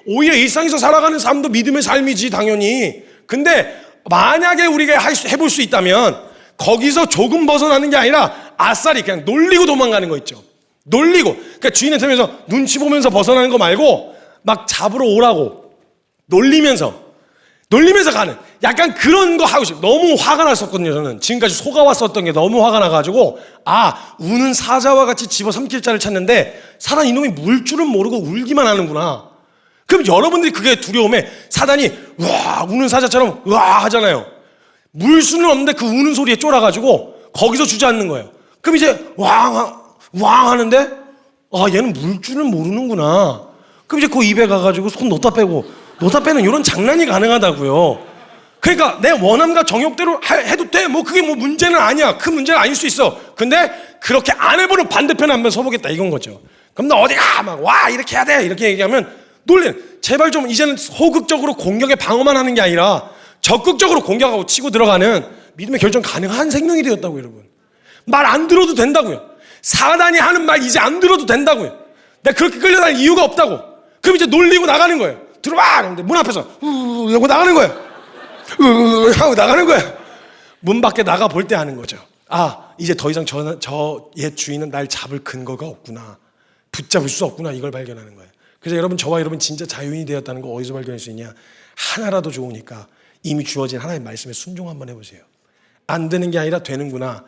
오히려 일상에서 살아가는 삶도 믿음의 삶이지 당연히. 근데 만약에 우리가 해볼 수 있다면 거기서 조금 벗어나는 게 아니라 아싸리 그냥 놀리고 도망가는 거 있죠. 놀리고. 그러니까 주인한테 면서 눈치 보면서 벗어나는 거 말고 막 잡으러 오라고 놀리면서 가는 약간 그런 거 하고 싶어요. 너무 화가 났었거든요. 저는 지금까지 속아왔었던 게 너무 화가 나가지고 우는 사자와 같이 집어삼킬 자를 찾는데 사단 이놈이 물 줄은 모르고 울기만 하는구나. 그럼 여러분들이 그게 두려움에 사단이 와 우는 사자처럼 와 하잖아요. 물 수는 없는데 그 우는 소리에 쫄아가지고 거기서 주저앉는 거예요. 그럼 이제 왕 하는데 얘는 물 줄은 모르는구나. 그럼 이제 그 입에 가가지고 손 놓다 빼는 이런 장난이 가능하다고요. 그러니까 내 원함과 정욕대로 해도 돼. 뭐 그게 뭐 문제는 아니야. 큰 문제는 아닐 수 있어. 근데 그렇게 안 해보는 반대편에 한번 서보겠다 이건 거죠. 그럼 너 어디가? 막 와 이렇게 해야 돼. 이렇게 얘기하면 놀래는. 제발 좀 이제는 소극적으로 공격에 방어만 하는 게 아니라 적극적으로 공격하고 치고 들어가는 믿음의 결정 가능한 생명이 되었다고 여러분. 말 안 들어도 된다고요. 사단이 하는 말 이제 안 들어도 된다고요. 내가 그렇게 끌려다닐 이유가 없다고. 그럼 이제 놀리고 나가는 거예요. 들어와! 그런데 문 앞에서 하고 나가는 거예요. 하고 나가는 거예요. 문 밖에 나가 볼 때 아는 거죠. 아, 이제 더 이상 저 옛 주인은 날 잡을 근거가 없구나. 붙잡을 수 없구나. 이걸 발견하는 거예요. 그래서 여러분, 저와 여러분 진짜 자유인이 되었다는 거 어디서 발견할 수 있냐? 하나라도 좋으니까 이미 주어진 하나님의 말씀에 순종 한번 해보세요. 안 되는 게 아니라 되는구나.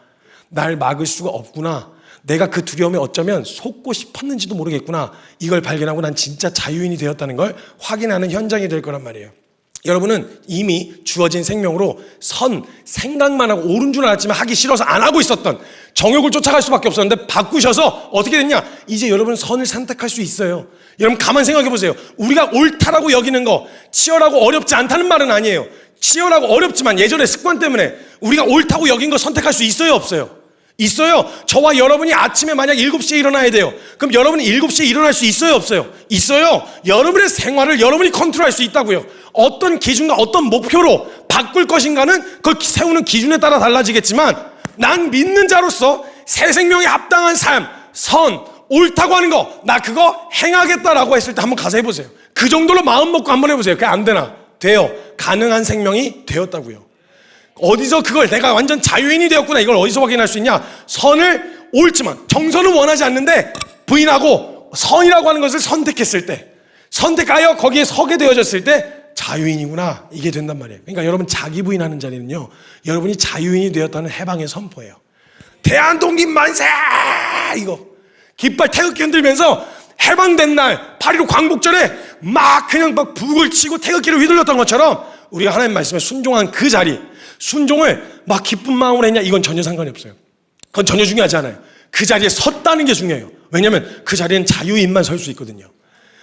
날 막을 수가 없구나. 내가 그 두려움에 어쩌면 속고 싶었는지도 모르겠구나. 이걸 발견하고 난 진짜 자유인이 되었다는 걸 확인하는 현장이 될 거란 말이에요. 여러분은 이미 주어진 생명으로 생각만 하고 옳은 줄 알았지만 하기 싫어서 안 하고 있었던 정욕을 쫓아갈 수밖에 없었는데 바꾸셔서 어떻게 됐냐? 이제 여러분은 선을 선택할 수 있어요. 여러분 가만 생각해 보세요. 우리가 옳다라고 여기는 거 치열하고 어렵지 않다는 말은 아니에요. 치열하고 어렵지만 예전의 습관 때문에 우리가 옳다고 여긴 거 선택할 수 있어요, 없어요? 있어요. 저와 여러분이 아침에 만약 7시에 일어나야 돼요. 그럼 여러분이 7시에 일어날 수 있어요, 없어요? 있어요. 여러분의 생활을 여러분이 컨트롤할 수 있다고요. 어떤 기준과 어떤 목표로 바꿀 것인가는 그 세우는 기준에 따라 달라지겠지만 난 믿는 자로서 새 생명에 합당한 삶, 선, 옳다고 하는 거, 나 그거 행하겠다라고 했을 때 한번 가서 해보세요. 그 정도로 마음 먹고 한번 해보세요. 그게 안 되나? 돼요. 가능한 생명이 되었다고요. 어디서 그걸 내가 완전 자유인이 되었구나, 이걸 어디서 확인할 수 있냐? 선을 옳지만 정선은 원하지 않는데 부인하고 선이라고 하는 것을 선택했을 때, 선택하여 거기에 서게 되어졌을 때 자유인이구나, 이게 된단 말이에요. 그러니까 여러분 자기 부인하는 자리는요, 여러분이 자유인이 되었다는 해방의 선포예요. 대한독립 만세! 이거 깃발 태극기 흔들면서 해방된 날 8.15 광복절에 막 그냥 막 북을 치고 태극기를 휘둘렀던 것처럼 우리가 하나님 말씀에 순종한 그 자리, 순종을 막 기쁜 마음으로 했냐? 이건 전혀 상관이 없어요. 그건 전혀 중요하지 않아요. 그 자리에 섰다는 게 중요해요. 왜냐하면 그 자리엔 자유인만 설 수 있거든요.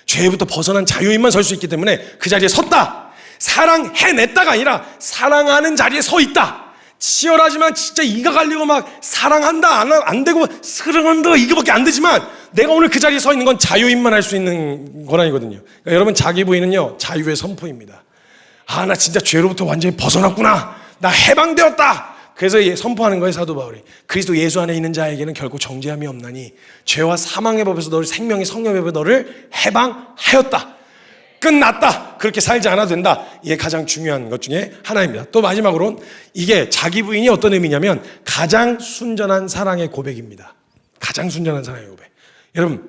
죄부터 벗어난 자유인만 설 수 있기 때문에 그 자리에 섰다. 사랑해냈다가 아니라 사랑하는 자리에 서 있다. 치열하지만 진짜 이가 갈리고 막 사랑한다 안 되고 사랑한다 이거밖에 안 되지만 내가 오늘 그 자리에 서 있는 건 자유인만 할 수 있는 권한이거든요. 그러니까 여러분 자기 부인은요 자유의 선포입니다. 아, 나 진짜 죄로부터 완전히 벗어났구나. 나 해방되었다. 그래서 선포하는 거예요, 사도 바울이. 그리스도 예수 안에 있는 자에게는 결코 정죄함이 없나니 죄와 사망의 법에서 너를 생명의 성령의 법에 너를 해방하였다. 끝났다. 그렇게 살지 않아도 된다. 이게 가장 중요한 것 중에 하나입니다. 또 마지막으로 이게 자기 부인이 어떤 의미냐면 가장 순전한 사랑의 고백입니다. 가장 순전한 사랑의 고백. 여러분,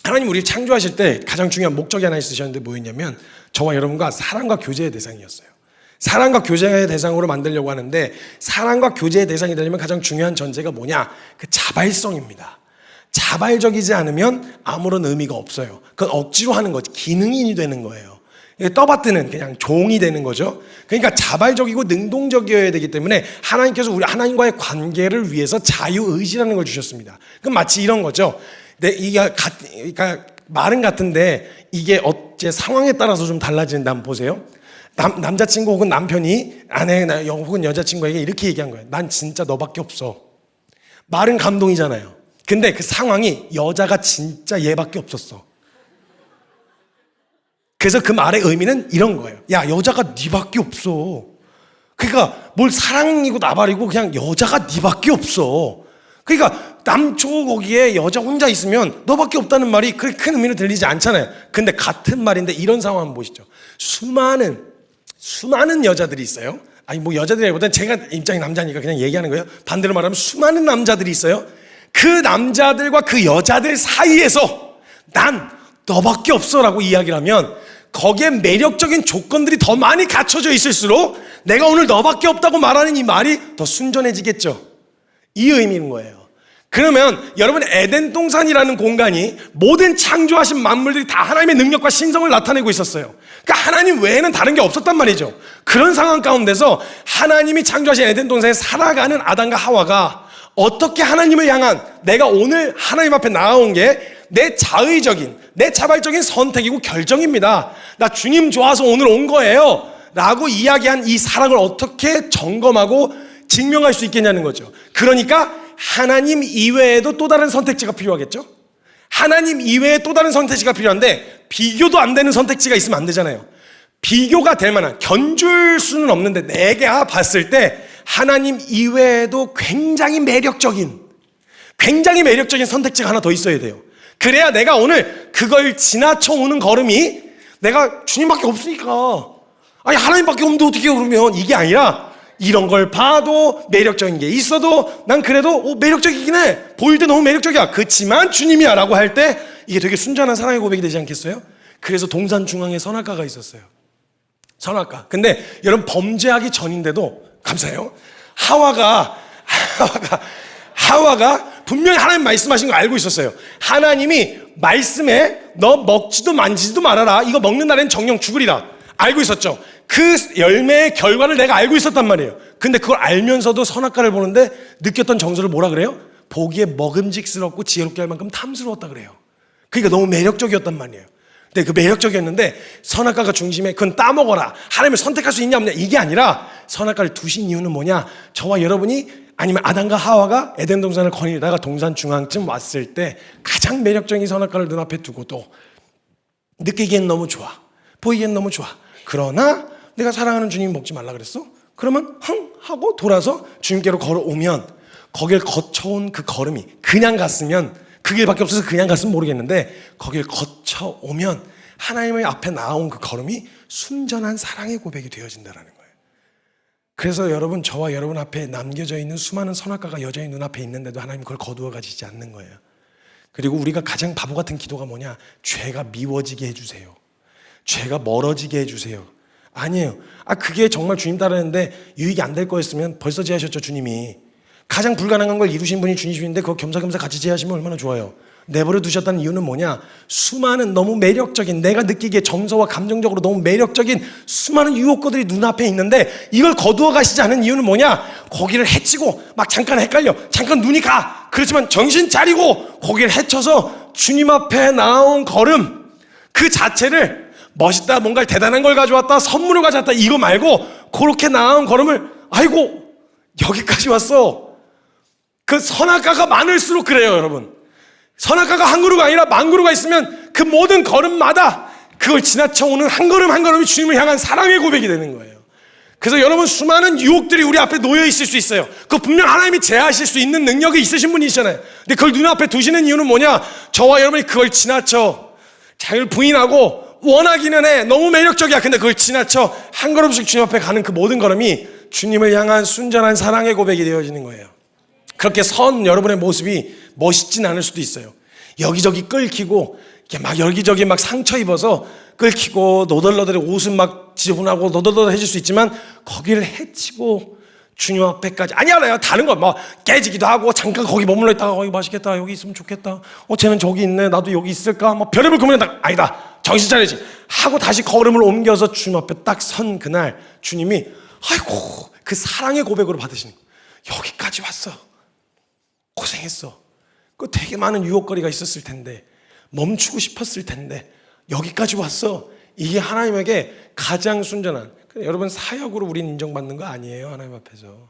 하나님 우리 창조하실 때 가장 중요한 목적이 하나 있으셨는데 뭐였냐면 저와 여러분과 사랑과 교제의 대상이었어요. 사랑과 교제의 대상으로 만들려고 하는데 사랑과 교제의 대상이 되려면 가장 중요한 전제가 뭐냐? 그 자발성입니다. 자발적이지 않으면 아무런 의미가 없어요. 그건 억지로 하는 거지. 기능인이 되는 거예요. 떠받드는 그냥 종이 되는 거죠. 그러니까 자발적이고 능동적이어야 되기 때문에 하나님께서 우리 하나님과의 관계를 위해서 자유의지라는 걸 주셨습니다. 그럼 마치 이런 거죠. 그러니까 말은 같은데 이게 어째 상황에 따라서 좀 달라지는데 한번 보세요. 남자친구 혹은 남편이 아내 혹은 여자친구에게 이렇게 얘기한 거예요. 난 진짜 너밖에 없어. 말은 감동이잖아요. 근데 그 상황이 여자가 진짜 얘밖에 없었어. 그래서 그 말의 의미는 이런 거예요. 야, 여자가 네밖에 없어. 그러니까 뭘 사랑이고 나발이고 그냥 여자가 네밖에 없어. 그러니까 남초 거기에 여자 혼자 있으면 너밖에 없다는 말이 그렇게 큰 의미로 들리지 않잖아요. 근데 같은 말인데 이런 상황 한번 보시죠. 수많은 여자들이 있어요. 아니 뭐 여자들이보다는 제가 입장이 남자니까 그냥 얘기하는 거예요. 반대로 말하면 수많은 남자들이 있어요. 그 남자들과 그 여자들 사이에서 난 너밖에 없어라고 이야기를 하면 거기에 매력적인 조건들이 더 많이 갖춰져 있을수록 내가 오늘 너밖에 없다고 말하는 이 말이 더 순전해지겠죠. 이 의미인 거예요. 그러면 여러분 에덴 동산이라는 공간이 모든 창조하신 만물들이 다 하나님의 능력과 신성을 나타내고 있었어요. 그러니까 하나님 외에는 다른 게 없었단 말이죠. 그런 상황 가운데서 하나님이 창조하신 에덴 동산에 살아가는 아담과 하와가 어떻게 하나님을 향한 내가 오늘 하나님 앞에 나아온 게 내 자의적인 내 자발적인 선택이고 결정입니다. 나 주님 좋아서 오늘 온 거예요 라고 이야기한 이 사랑을 어떻게 점검하고 증명할 수 있겠냐는 거죠. 그러니까 하나님 이외에도 또 다른 선택지가 필요하겠죠. 하나님 이외에 또 다른 선택지가 필요한데 비교도 안 되는 선택지가 있으면 안 되잖아요. 비교가 될 만한 견줄 수는 없는데 내가 봤을 때 하나님 이외에도 굉장히 매력적인 선택지가 하나 더 있어야 돼요. 그래야 내가 오늘 그걸 지나쳐 오는 걸음이 내가 주님밖에 없으니까. 아니 하나님밖에 없는데 어떻게 해요 그러면. 이게 아니라 이런 걸 봐도 매력적인 게 있어도 난 그래도 매력적이긴 해. 보일 때 너무 매력적이야. 그렇지만 주님이야 라고 할 때 이게 되게 순전한 사랑의 고백이 되지 않겠어요? 그래서 동산 중앙에 선악과가 있었어요. 선악과. 근데 여러분 범죄하기 전인데도 감사해요. 하와가 분명히 하나님 말씀하신 거 알고 있었어요. 하나님이 말씀에 너 먹지도 만지지도 말아라. 이거 먹는 날엔 정령 죽으리라. 알고 있었죠. 그 열매의 결과를 내가 알고 있었단 말이에요. 근데 그걸 알면서도 선악과를 보는데 느꼈던 정서를 뭐라 그래요? 보기에 먹음직스럽고 지혜롭게 할 만큼 탐스러웠다 그래요. 그러니까 너무 매력적이었단 말이에요. 근데 그 매력적이었는데 선악과가 중심에 그건 따먹어라. 하나님을 선택할 수 있냐 없냐 이게 아니라 선악과를 두신 이유는 뭐냐? 저와 여러분이 아니면 아담과 하와가 에덴 동산을 거닐다가 동산 중앙쯤 왔을 때 가장 매력적인 선악과를 눈앞에 두고도 느끼기엔 너무 좋아. 보이기엔 너무 좋아. 그러나 내가 사랑하는 주님이 먹지 말라 그랬어? 그러면 흥 하고 돌아서 주님께로 걸어오면 거길 거쳐온 그 걸음이 그냥 갔으면 그 길밖에 없어서 그냥 갔으면 모르겠는데 거길 거쳐오면 하나님의 앞에 나온 그 걸음이 순전한 사랑의 고백이 되어진다는 거예요. 그래서 여러분 저와 여러분 앞에 남겨져 있는 수많은 선악과가 여전히 눈앞에 있는데도 하나님 그걸 거두어 가지지 않는 거예요. 그리고 우리가 가장 바보 같은 기도가 뭐냐? 죄가 미워지게 해주세요. 죄가 멀어지게 해주세요. 아니에요. 그게 정말 주님 따르는데 유익이 안 될 거였으면 벌써 제하셨죠. 주님이 가장 불가능한 걸 이루신 분이 주님이신데 그거 겸사겸사 같이 제하시면 얼마나 좋아요. 내버려 두셨다는 이유는 뭐냐? 수많은 너무 매력적인 내가 느끼기에 정서와 감정적으로 너무 매력적인 수많은 유혹거들이 눈앞에 있는데 이걸 거두어 가시지 않은 이유는 뭐냐? 거기를 헤치고 막 잠깐 헷갈려 잠깐 눈이 가. 그렇지만 정신 차리고 거기를 헤쳐서 주님 앞에 나온 걸음 그 자체를 멋있다 뭔가 대단한 걸 가져왔다 선물을 가져왔다 이거 말고 그렇게 나온 걸음을 아이고 여기까지 왔어. 그 선악과가 많을수록 그래요 여러분. 선악과가 한 그루가 아니라 만 그루가 있으면 그 모든 걸음마다 그걸 지나쳐오는 한 걸음 한 걸음이 주님을 향한 사랑의 고백이 되는 거예요. 그래서 여러분 수많은 유혹들이 우리 앞에 놓여 있을 수 있어요. 그거 분명 하나님이 제하실 수 있는 능력이 있으신 분이시잖아요. 근데 그걸 눈앞에 두시는 이유는 뭐냐? 저와 여러분이 그걸 지나쳐 자기를 부인하고 원하기는 해. 너무 매력적이야. 근데 그걸 지나쳐 한 걸음씩 주님 앞에 가는 그 모든 걸음이 주님을 향한 순전한 사랑의 고백이 되어지는 거예요. 그렇게 선 여러분의 모습이 멋있진 않을 수도 있어요. 여기저기 끓기고 막 여기저기 막 상처 입어서 끓기고 너덜너덜 옷은 막 지저분하고 너덜너덜해질 수 있지만 거기를 헤치고 주님 앞에까지 아니야 다른 거 막 깨지기도 하고 잠깐 거기 머물러 있다가 거기 맛있겠다 여기 있으면 좋겠다 쟤는 저기 있네 나도 여기 있을까 막 별의별 고민하다가 아니다 정신 차리지 하고 다시 걸음을 옮겨서 주님 앞에 딱 선 그날 주님이 아이고 그 사랑의 고백으로 받으시는 거예요. 여기까지 왔어. 고생했어. 그 되게 많은 유혹거리가 있었을 텐데 멈추고 싶었을 텐데 여기까지 왔어. 이게 하나님에게 가장 순전한 여러분 사역으로 우린 인정받는 거 아니에요. 하나님 앞에서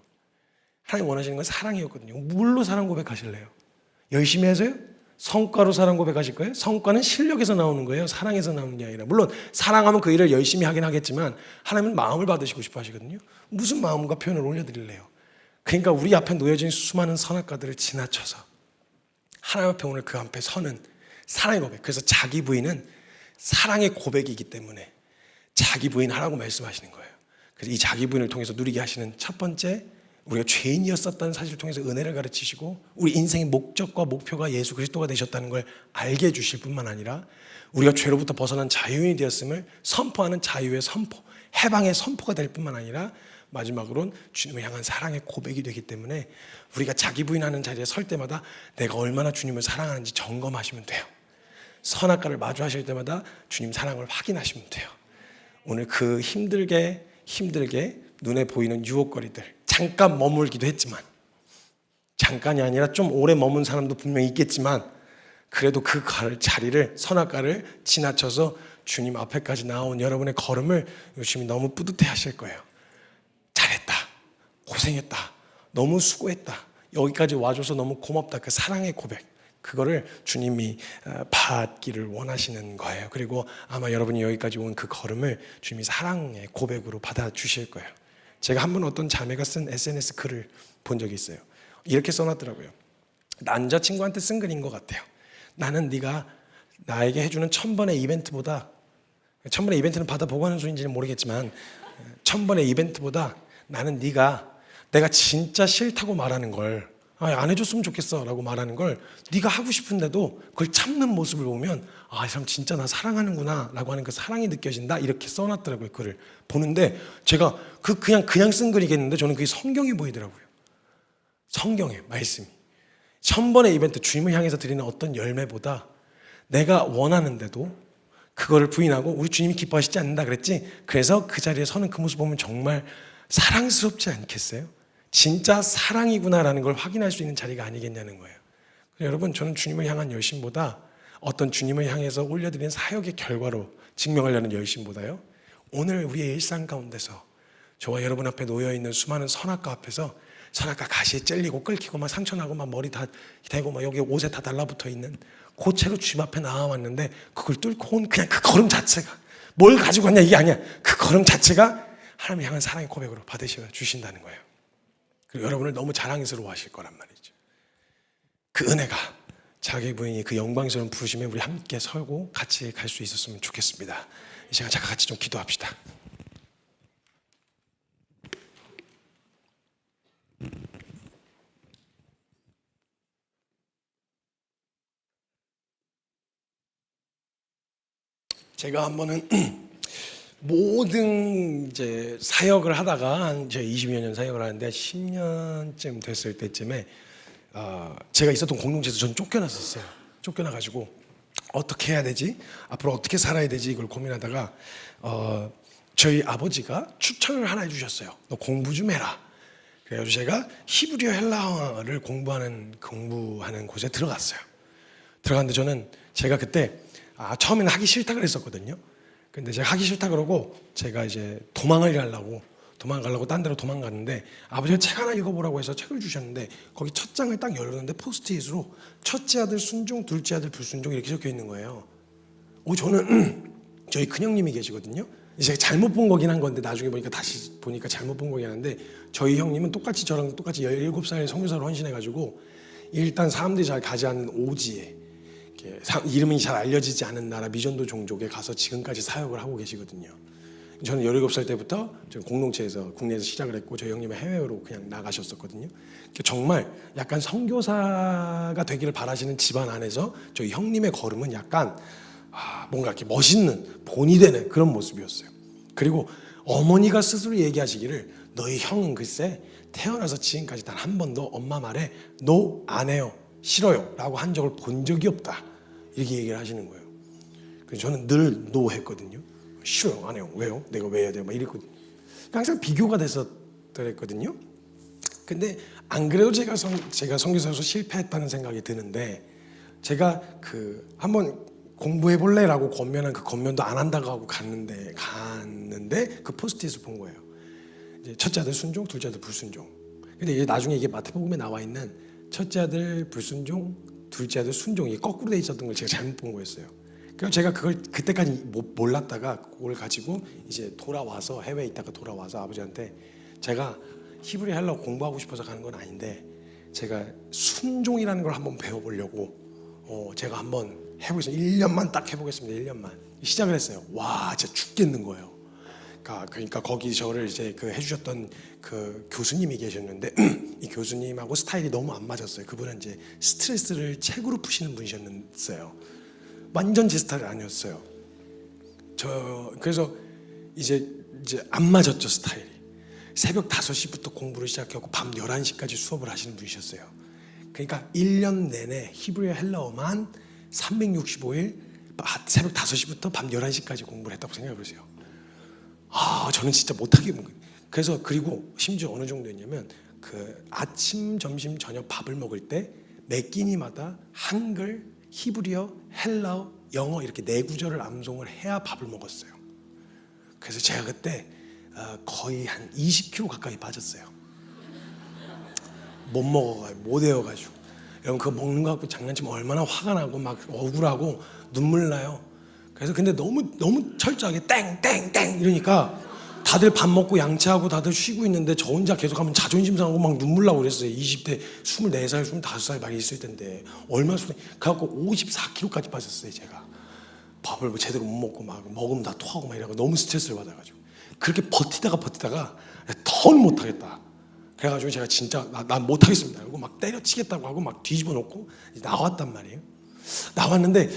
하나님 원하시는 건 사랑이었거든요. 물로 사랑 고백하실래요? 열심히 해서요? 성과로 사랑 고백하실 거예요? 성과는 실력에서 나오는 거예요. 사랑에서 나오는 게 아니라 물론 사랑하면 그 일을 열심히 하긴 하겠지만 하나님은 마음을 받으시고 싶어 하시거든요. 무슨 마음과 표현을 올려드릴래요? 그러니까 우리 앞에 놓여진 수많은 선악과들을 지나쳐서 하나님 앞에 오늘 그 앞에 서는 사랑의 고백. 그래서 자기 부인은 사랑의 고백이기 때문에 자기 부인 하라고 말씀하시는 거예요. 그래서 이 자기 부인을 통해서 누리게 하시는 첫 번째 우리가 죄인이었었다는 사실을 통해서 은혜를 가르치시고 우리 인생의 목적과 목표가 예수 그리스도가 되셨다는 걸 알게 해주실 뿐만 아니라 우리가 죄로부터 벗어난 자유인이 되었음을 선포하는 자유의 선포, 해방의 선포가 될 뿐만 아니라 마지막으로는 주님을 향한 사랑의 고백이 되기 때문에 우리가 자기 부인하는 자리에 설 때마다 내가 얼마나 주님을 사랑하는지 점검하시면 돼요. 선악과를 마주하실 때마다 주님 사랑을 확인하시면 돼요. 오늘 그 힘들게 눈에 보이는 유혹거리들 잠깐 머물기도 했지만 잠깐이 아니라 좀 오래 머문 사람도 분명히 있겠지만 그래도 그 자리를 선악과를 지나쳐서 주님 앞에까지 나온 여러분의 걸음을 요즘이 너무 뿌듯해 하실 거예요. 잘했다. 고생했다. 너무 수고했다. 여기까지 와줘서 너무 고맙다. 그 사랑의 고백. 그거를 주님이 받기를 원하시는 거예요. 그리고 아마 여러분이 여기까지 온 그 걸음을 주님이 사랑의 고백으로 받아주실 거예요. 제가 한 번 어떤 자매가 쓴 SNS 글을 본 적이 있어요. 이렇게 써놨더라고요. 남자친구한테 쓴 글인 것 같아요. 나는 네가 나에게 해주는 1000번의 이벤트보다 천번의 이벤트는 받아보고 하는 소리인지는 모르겠지만 천번의 이벤트보다 나는 내가 진짜 싫다고 말하는 걸 안 해줬으면 좋겠어 라고 말하는 걸 네가 하고 싶은데도 그걸 참는 모습을 보면 이 사람 진짜 나 사랑하는구나 라고 하는 그 사랑이 느껴진다 이렇게 써놨더라고요. 글을 보는데 제가 그냥 쓴 글이겠는데 저는 그게 성경이 보이더라고요. 성경의 말씀이 천번의 이벤트 주님을 향해서 드리는 어떤 열매보다 내가 원하는데도 그거를 부인하고 우리 주님이 기뻐하시지 않는다 그랬지. 그래서 그 자리에 서는 그 모습 보면 정말 사랑스럽지 않겠어요? 진짜 사랑이구나라는 걸 확인할 수 있는 자리가 아니겠냐는 거예요. 여러분, 저는 주님을 향한 열심보다 어떤 주님을 향해서 올려드리는 사역의 결과로 증명하려는 열심보다요, 오늘 우리의 일상 가운데서 저와 여러분 앞에 놓여있는 수많은 선악과 앞에서 선악과 가시에 찔리고 끓기고 막 상처나고 막 머리 다 대고 막 여기 옷에 다 달라붙어 있는 그 채로 주님 앞에 나와왔는데 그걸 뚫고 온 그냥 그 걸음 자체가 뭘 가지고 왔냐 이게 아니야. 그 걸음 자체가 하나님을 향한 사랑의 고백으로 받으셔 주신다는 거예요. 그리고 여러분을 너무 자랑스러워 하실 거란 말이죠. 그 은혜가 자기 부인이 그 영광스러운 부르심에 우리 함께 서고 같이 갈 수 있었으면 좋겠습니다. 이 시간 잠깐 같이 좀 기도합시다. 제가 한 번은 모든 이제 사역을 하다가 한 20여 년 사역을 하는데 10년쯤 됐을 때쯤에 제가 있었던 공동체에서 전 쫓겨났었어요. 쫓겨나가지고 어떻게 해야 되지? 앞으로 어떻게 살아야 되지? 이걸 고민하다가 저희 아버지가 추천을 하나 해주셨어요. 너 공부 좀 해라. 그래가지고 제가 히브리어 헬라어를 공부하는 곳에 들어갔어요. 들어갔는데 저는 제가 그때 처음에는 하기 싫다 그랬었거든요. 근데 제가 하기 싫다 그러고 제가 이제 도망가려고 딴 데로 도망갔는데 아버지가 책 하나 읽어보라고 해서 책을 주셨는데 거기 첫 장을 딱 열었는데 포스트잇으로 첫째 아들 순종, 둘째 아들 불순종 이렇게 적혀 있는 거예요. 저는 저희 큰형님이 계시거든요. 제가 잘못 본 거긴 한 건데 나중에 보니까 다시 보니까 잘못 본 거긴 한데 저희 형님은 똑같이 저랑 똑같이 17살에 선교사로 헌신해가지고 일단 사람들이 잘 가지 않는 오지에 이름이 잘 알려지지 않은 나라 미전도 종족에 가서 지금까지 사역을 하고 계시거든요. 저는 17살 때부터 공동체에서 국내에서 시작을 했고 저희 형님은 해외로 그냥 나가셨었거든요. 정말 약간 선교사가 되기를 바라시는 집안 안에서 저희 형님의 걸음은 약간 뭔가 이렇게 멋있는 본이 되는 그런 모습이었어요. 그리고 어머니가 스스로 얘기하시기를 너희 형은 글쎄 태어나서 지금까지 단 한 번도 엄마 말에 노, 안 해요, 싫어요 라고 한 적을 본 적이 없다 이렇게 얘기를 하시는 거예요. 그래서 저는 늘 노 했거든요. 싫어요, 안 해요. 왜요? 내가 왜 해야 돼요? 막 이랬거든요. 항상 비교가 됐었더랬거든요. 근데 안 그래도 제가 선교사로서 실패했다는 생각이 드는데 제가 한번 공부해 볼래라고 권면한 그 권면도 안 한다고 하고 갔는데 그 포스트잇을 본 거예요. 이제 첫째 아들 순종, 둘째 아들 불순종. 근데 이제 나중에 이게 마태복음에 나와 있는 첫째 아들 불순종, 둘째 아들 순종 이게 거꾸로 돼 있었던 걸 제가 잘못 본 거였어요. 그래서 제가 그걸 그때까지 몰랐다가 그걸 가지고 이제 돌아와서 해외에 있다가 돌아와서 아버지한테 제가 히브리 헬라어 공부하고 싶어서 가는 건 아닌데 제가 순종이라는 걸 한번 배워보려고 제가 한번 해보겠습니다. 1년만 딱 해보겠습니다. 1년만 시작을 했어요. 와, 진짜 죽겠는 거예요. 그러니까 거기 저를 이제 해주셨던 그 교수님이 계셨는데 이 교수님하고 스타일이 너무 안 맞았어요. 그분은 이제 스트레스를 책으로 푸시는 분이셨어요. 완전 제 스타일 아니었어요. 그래서 이제 안 맞았죠, 스타일이. 새벽 5시부터 공부를 시작하고 밤 11시까지 수업을 하시는 분이셨어요. 그러니까 1년 내내 히브리어 헬라어만 365일 새벽 5시부터 밤 11시까지 공부를 했다고 생각해 보세요. 저는 진짜 못하겠는 거예요. 그래서 그리고 심지어 어느 정도였냐면 아침, 점심, 저녁 밥을 먹을 때 매 끼니마다 한글, 히브리어, 헬라어, 영어 이렇게 4구절을 암송을 해야 밥을 먹었어요. 그래서 제가 그때 거의 한 20kg 가까이 빠졌어요. 못 외워가지고. 여러분 그거 먹는 거 갖고 장난치면 얼마나 화가 나고 막 억울하고 눈물 나요. 그래서 근데 너무 철저하게 땡땡땡 이러니까 다들 밥 먹고 양치하고 다들 쉬고 있는데 저 혼자 계속하면 자존심 상하고 막 눈물 나고 그랬어요. 20대 24살 25살 막 있을 텐데 얼마나 그래갖고 54kg까지 빠졌어요. 제가 밥을 뭐 제대로 못 먹고 막 먹으면 다 토하고 막 이러고 너무 스트레스를 받아가지고 그렇게 버티다가 더는 못하겠다. 그래가지고 제가 진짜 난 못하겠습니다. 그리고 막 때려치겠다고 하고 막 뒤집어 놓고 나왔단 말이에요. 나왔는데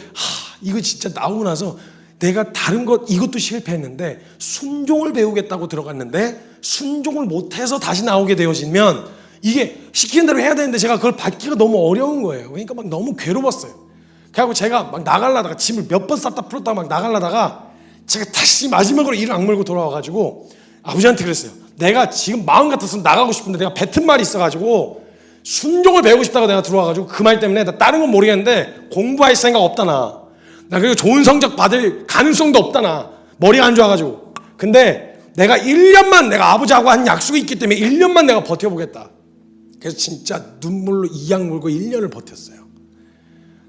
이거 진짜 나오고 나서 내가 다른 것 이것도 실패했는데 순종을 배우겠다고 들어갔는데 순종을 못해서 다시 나오게 되어지면 이게 시키는 대로 해야 되는데 제가 그걸 받기가 너무 어려운 거예요. 그러니까 막 너무 괴로웠어요. 그래갖고 제가 막 나가려다가 짐을 몇 번 쌌다 풀었다가 막 나가려다가 제가 다시 마지막으로 이를 악물고 돌아와가지고 아버지한테 그랬어요. 내가 지금 마음 같았으면 나가고 싶은데 내가 뱉은 말이 있어가지고 순종을 배우고 싶다고 내가 들어와가지고 그 말 때문에 나 다른 건 모르겠는데 공부할 생각 없다 나 그리고 좋은 성적 받을 가능성도 없다 나 머리가 안 좋아가지고 근데 내가 1년만 내가 아버지하고 한 약속이 있기 때문에 1년만 내가 버텨보겠다. 그래서 진짜 눈물로 이악 물고 1년을 버텼어요.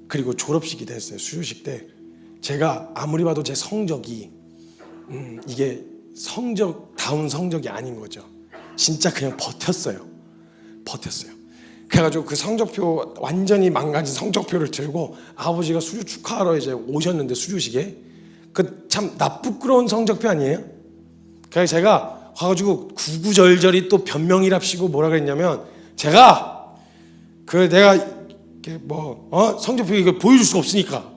그리고 졸업식이 됐어요. 수료식 때 제가 아무리 봐도 제 성적이 이게 성적다운 성적이 아닌 거죠. 진짜 그냥 버텼어요. 그래가지고 그 성적표 완전히 망가진 성적표를 들고 아버지가 수료 축하하러 이제 오셨는데 수료식에 그 참 나쁘끄러운 성적표 아니에요? 그래서 제가 와가지고 구구절절히 또 변명이랍시고 뭐라 그랬냐면 제가 그 내가 성적표 이거 보여줄 수가 없으니까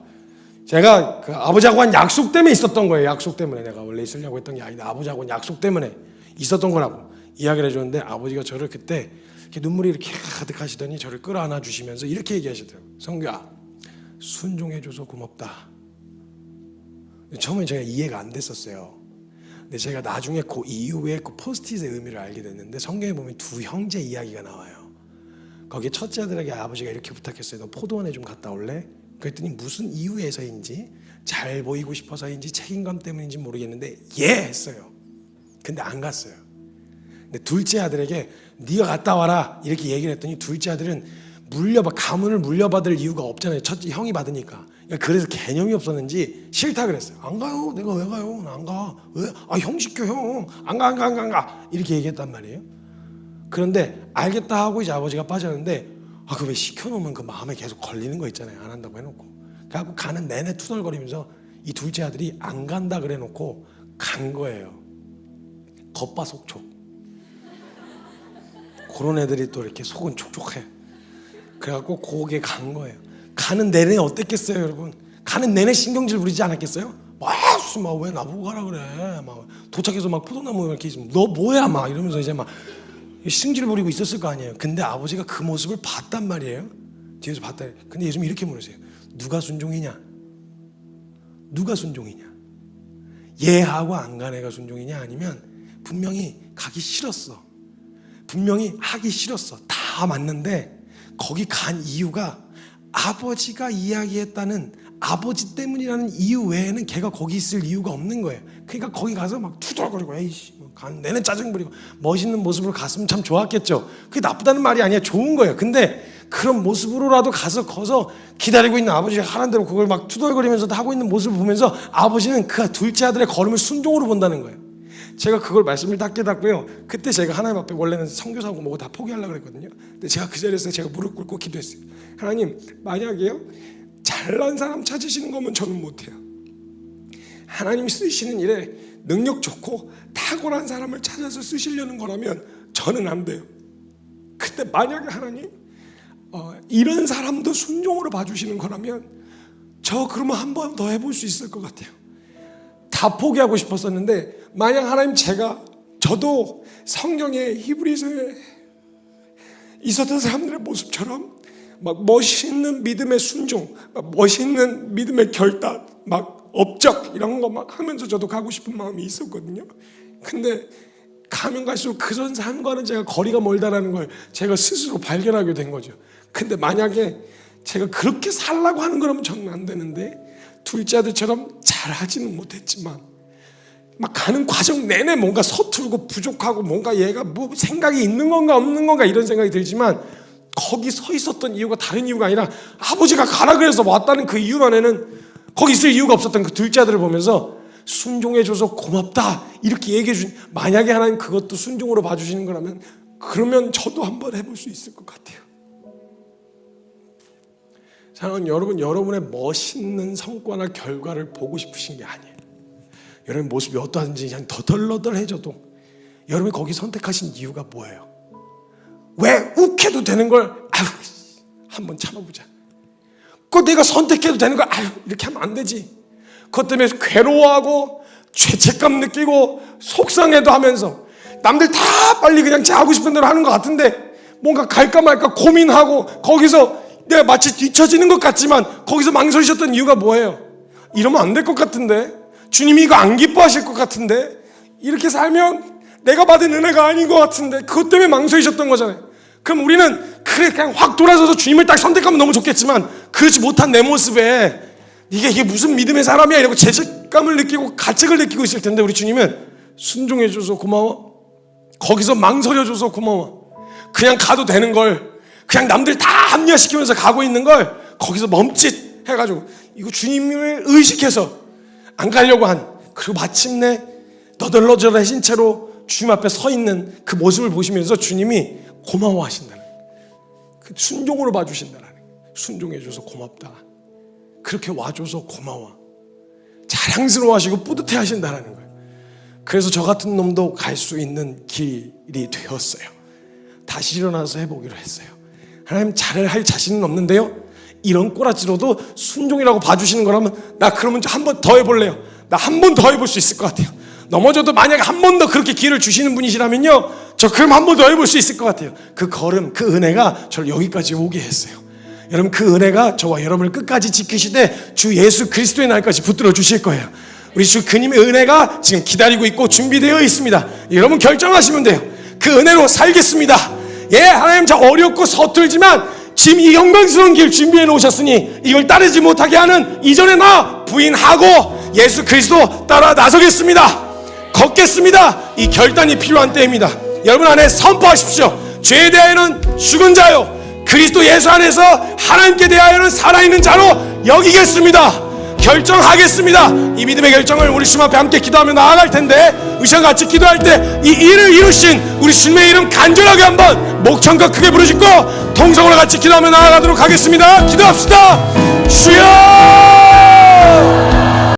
제가 그 아버지하고 한 약속 때문에 있었던 거예요. 약속 때문에 내가 원래 있으려고 했던 게 아닌데 아버지하고 약속 때문에 있었던 거라고 이야기를 해줬는데 아버지가 저를 그때 이렇게 눈물이 이렇게 가득하시더니 저를 끌어안아 주시면서 이렇게 얘기하시더라고요. 성규야, 순종해줘서 고맙다. 처음에 제가 이해가 안 됐었어요. 근데 제가 나중에 그 이후에 그 포스트잇의 의미를 알게 됐는데 성경에 보면 두 형제 이야기가 나와요. 거기에 첫째 아들에게 아버지가 이렇게 부탁했어요. 너 포도원에 좀 갔다 올래? 그랬더니 무슨 이유에서인지 잘 보이고 싶어서인지 책임감 때문인지 모르겠는데 예 했어요. 근데 안 갔어요. 근데 둘째 아들에게 네가 갔다 와라 이렇게 얘기를 했더니 둘째 아들은 가문을 물려받을 이유가 없잖아요. 첫째 형이 받으니까. 그래서 개념이 없었는지 싫다 그랬어요. 안 가요. 내가 왜 가요? 나 안 가. 왜? 형 시켜 형. 안 가. 이렇게 얘기했단 말이에요. 그런데 알겠다 하고 이제 아버지가 빠졌는데 그 왜 시켜놓으면 그 마음에 계속 걸리는 거 있잖아요. 안 한다고 해놓고. 그래갖고 가는 내내 투덜거리면서 이 둘째 아들이 안 간다 그래놓고 간 거예요. 겉바속촉. 그런 애들이 또 이렇게 속은 촉촉해. 그래갖고 거기에 간 거예요. 가는 내내 어땠겠어요, 여러분? 가는 내내 신경질 부리지 않았겠어요? 막 왜 나보고 가라 그래? 막 도착해서 막 포도나무 이렇게 있으면 너 뭐야? 막 이러면서 이제 막 신경질 부리고 있었을 거 아니에요. 근데 아버지가 그 모습을 봤단 말이에요. 뒤에서 봤다. 근데 요즘 이렇게 물으세요. 누가 순종이냐? 얘하고 안 간 애가 순종이냐? 아니면 분명히 가기 싫었어. 분명히 하기 싫었어. 다 맞는데 거기 간 이유가 아버지가 이야기했다는 아버지 때문이라는 이유 외에는 걔가 거기 있을 이유가 없는 거예요. 그러니까 거기 가서 막 투덜거리고 에이씨 간 내내 짜증 부리고 멋있는 모습으로 갔으면 참 좋았겠죠. 그게 나쁘다는 말이 아니야. 좋은 거예요. 근데 그런 모습으로라도 가서 기다리고 있는 아버지가 하라는 대로 그걸 막 투덜거리면서 하고 있는 모습을 보면서 아버지는 그 둘째 아들의 걸음을 순종으로 본다는 거예요. 제가 그걸 말씀을 딱 깨닫고요. 그때 제가 하나님 앞에 원래는 선교사고 뭐고 다 포기하려고 그랬거든요. 근데 제가 그 자리에서 제가 무릎 꿇고 기도했어요. 하나님, 만약에요 잘난 사람 찾으시는 거면 저는 못해요. 하나님이 쓰시는 일에 능력 좋고 탁월한 사람을 찾아서 쓰시려는 거라면 저는 안 돼요. 근데 만약에 하나님 이런 사람도 순종으로 봐주시는 거라면 저 그러면 한 번 더 해볼 수 있을 것 같아요. 다 포기하고 싶었었는데 만약 하나님 저도 성경의 히브리서에 있었던 사람들의 모습처럼 막 멋있는 믿음의 순종, 막 멋있는 믿음의 결단, 막 업적 이런 거 막 하면서 저도 가고 싶은 마음이 있었거든요. 근데 가면 갈수록 그런 삶과는 제가 거리가 멀다라는 걸 제가 스스로 발견하게 된 거죠. 근데 만약에 제가 그렇게 살라고 하는 거라면 저는 안 되는데 둘째 아들처럼 잘하지는 못했지만 막 가는 과정 내내 뭔가 서툴고 부족하고 뭔가 얘가 뭐 생각이 있는 건가 없는 건가 이런 생각이 들지만 거기 서 있었던 이유가 다른 이유가 아니라 아버지가 가라 그래서 왔다는 그 이유만에는 거기 있을 이유가 없었던 그 둘째 아들을 보면서 순종해줘서 고맙다 이렇게 얘기해준 만약에 하나님 그것도 순종으로 봐주시는 거라면 그러면 저도 한번 해볼 수 있을 것 같아요. 사랑하는 여러분, 여러분의 멋있는 성과나 결과를 보고 싶으신 게 아니에요. 여러분의 모습이 어떠한지 그냥 더덜더덜해져도 여러분이 거기 선택하신 이유가 뭐예요? 왜 욱해도 되는 걸 한번 참아보자. 그거 내가 선택해도 되는 걸 이렇게 하면 안 되지. 그것 때문에 괴로워하고 죄책감 느끼고 속상해도 하면서 남들 다 빨리 그냥 제 하고 싶은 대로 하는 것 같은데 뭔가 갈까 말까 고민하고 거기서 내가 마치 뒤처지는 것 같지만 거기서 망설이셨던 이유가 뭐예요? 이러면 안 될 것 같은데, 주님이 이거 안 기뻐하실 것 같은데, 이렇게 살면 내가 받은 은혜가 아닌 것 같은데, 그것 때문에 망설이셨던 거잖아요. 그럼 우리는 그래 그냥 확 돌아서서 주님을 딱 선택하면 너무 좋겠지만 그렇지 못한 내 모습에 이게 무슨 믿음의 사람이야 이러고 죄책감을 느끼고 가책을 느끼고 있을 텐데, 우리 주님은 순종해줘서 고마워, 거기서 망설여줘서 고마워, 그냥 가도 되는 걸 그냥 남들 다 합리화시키면서 가고 있는 걸 거기서 멈칫 해가지고 이거 주님을 의식해서 안 가려고 한, 그리고 마침내 너덜너덜해진 채로 주님 앞에 서 있는 그 모습을 보시면서 주님이 고마워하신다는, 그 순종으로 봐주신다는, 순종해줘서 고맙다, 그렇게 와줘서 고마워, 자랑스러워하시고 뿌듯해하신다는 거예요. 그래서 저 같은 놈도 갈 수 있는 길이 되었어요. 다시 일어나서 해보기로 했어요. 하나님, 잘할 자신은 없는데요, 이런 꼬라지로도 순종이라고 봐주시는 거라면 나 그러면 한 번 더 해볼래요. 나 한 번 더 해볼 수 있을 것 같아요. 넘어져도 만약에 한 번 더 그렇게 기회를 주시는 분이시라면요, 저 그럼 한 번 더 해볼 수 있을 것 같아요. 그 걸음, 그 은혜가 저를 여기까지 오게 했어요. 여러분, 그 은혜가 저와 여러분을 끝까지 지키시되 주 예수 그리스도의 날까지 붙들어 주실 거예요. 우리 주 그님의 은혜가 지금 기다리고 있고 준비되어 있습니다. 여러분 결정하시면 돼요. 그 은혜로 살겠습니다. 예, 하나님, 저 어렵고 서툴지만 지금 이 영광스러운 길 준비해 놓으셨으니 이걸 따르지 못하게 하는 이전의 나 부인하고 예수 그리스도 따라 나서겠습니다. 걷겠습니다. 이 결단이 필요한 때입니다. 여러분 안에 선포하십시오. 죄에 대하여는 죽은 자요, 그리스도 예수 안에서 하나님께 대하여는 살아있는 자로 여기겠습니다. 결정하겠습니다. 이 믿음의 결정을 우리 주님 앞에 함께 기도하며 나아갈 텐데, 우리 시간 같이 기도할 때 이 일을 이루신 우리 주님의 이름 간절하게 한번 목청껏 크게 부르짖고 통성으로 같이 기도하며 나아가도록 하겠습니다. 기도합시다. 주여!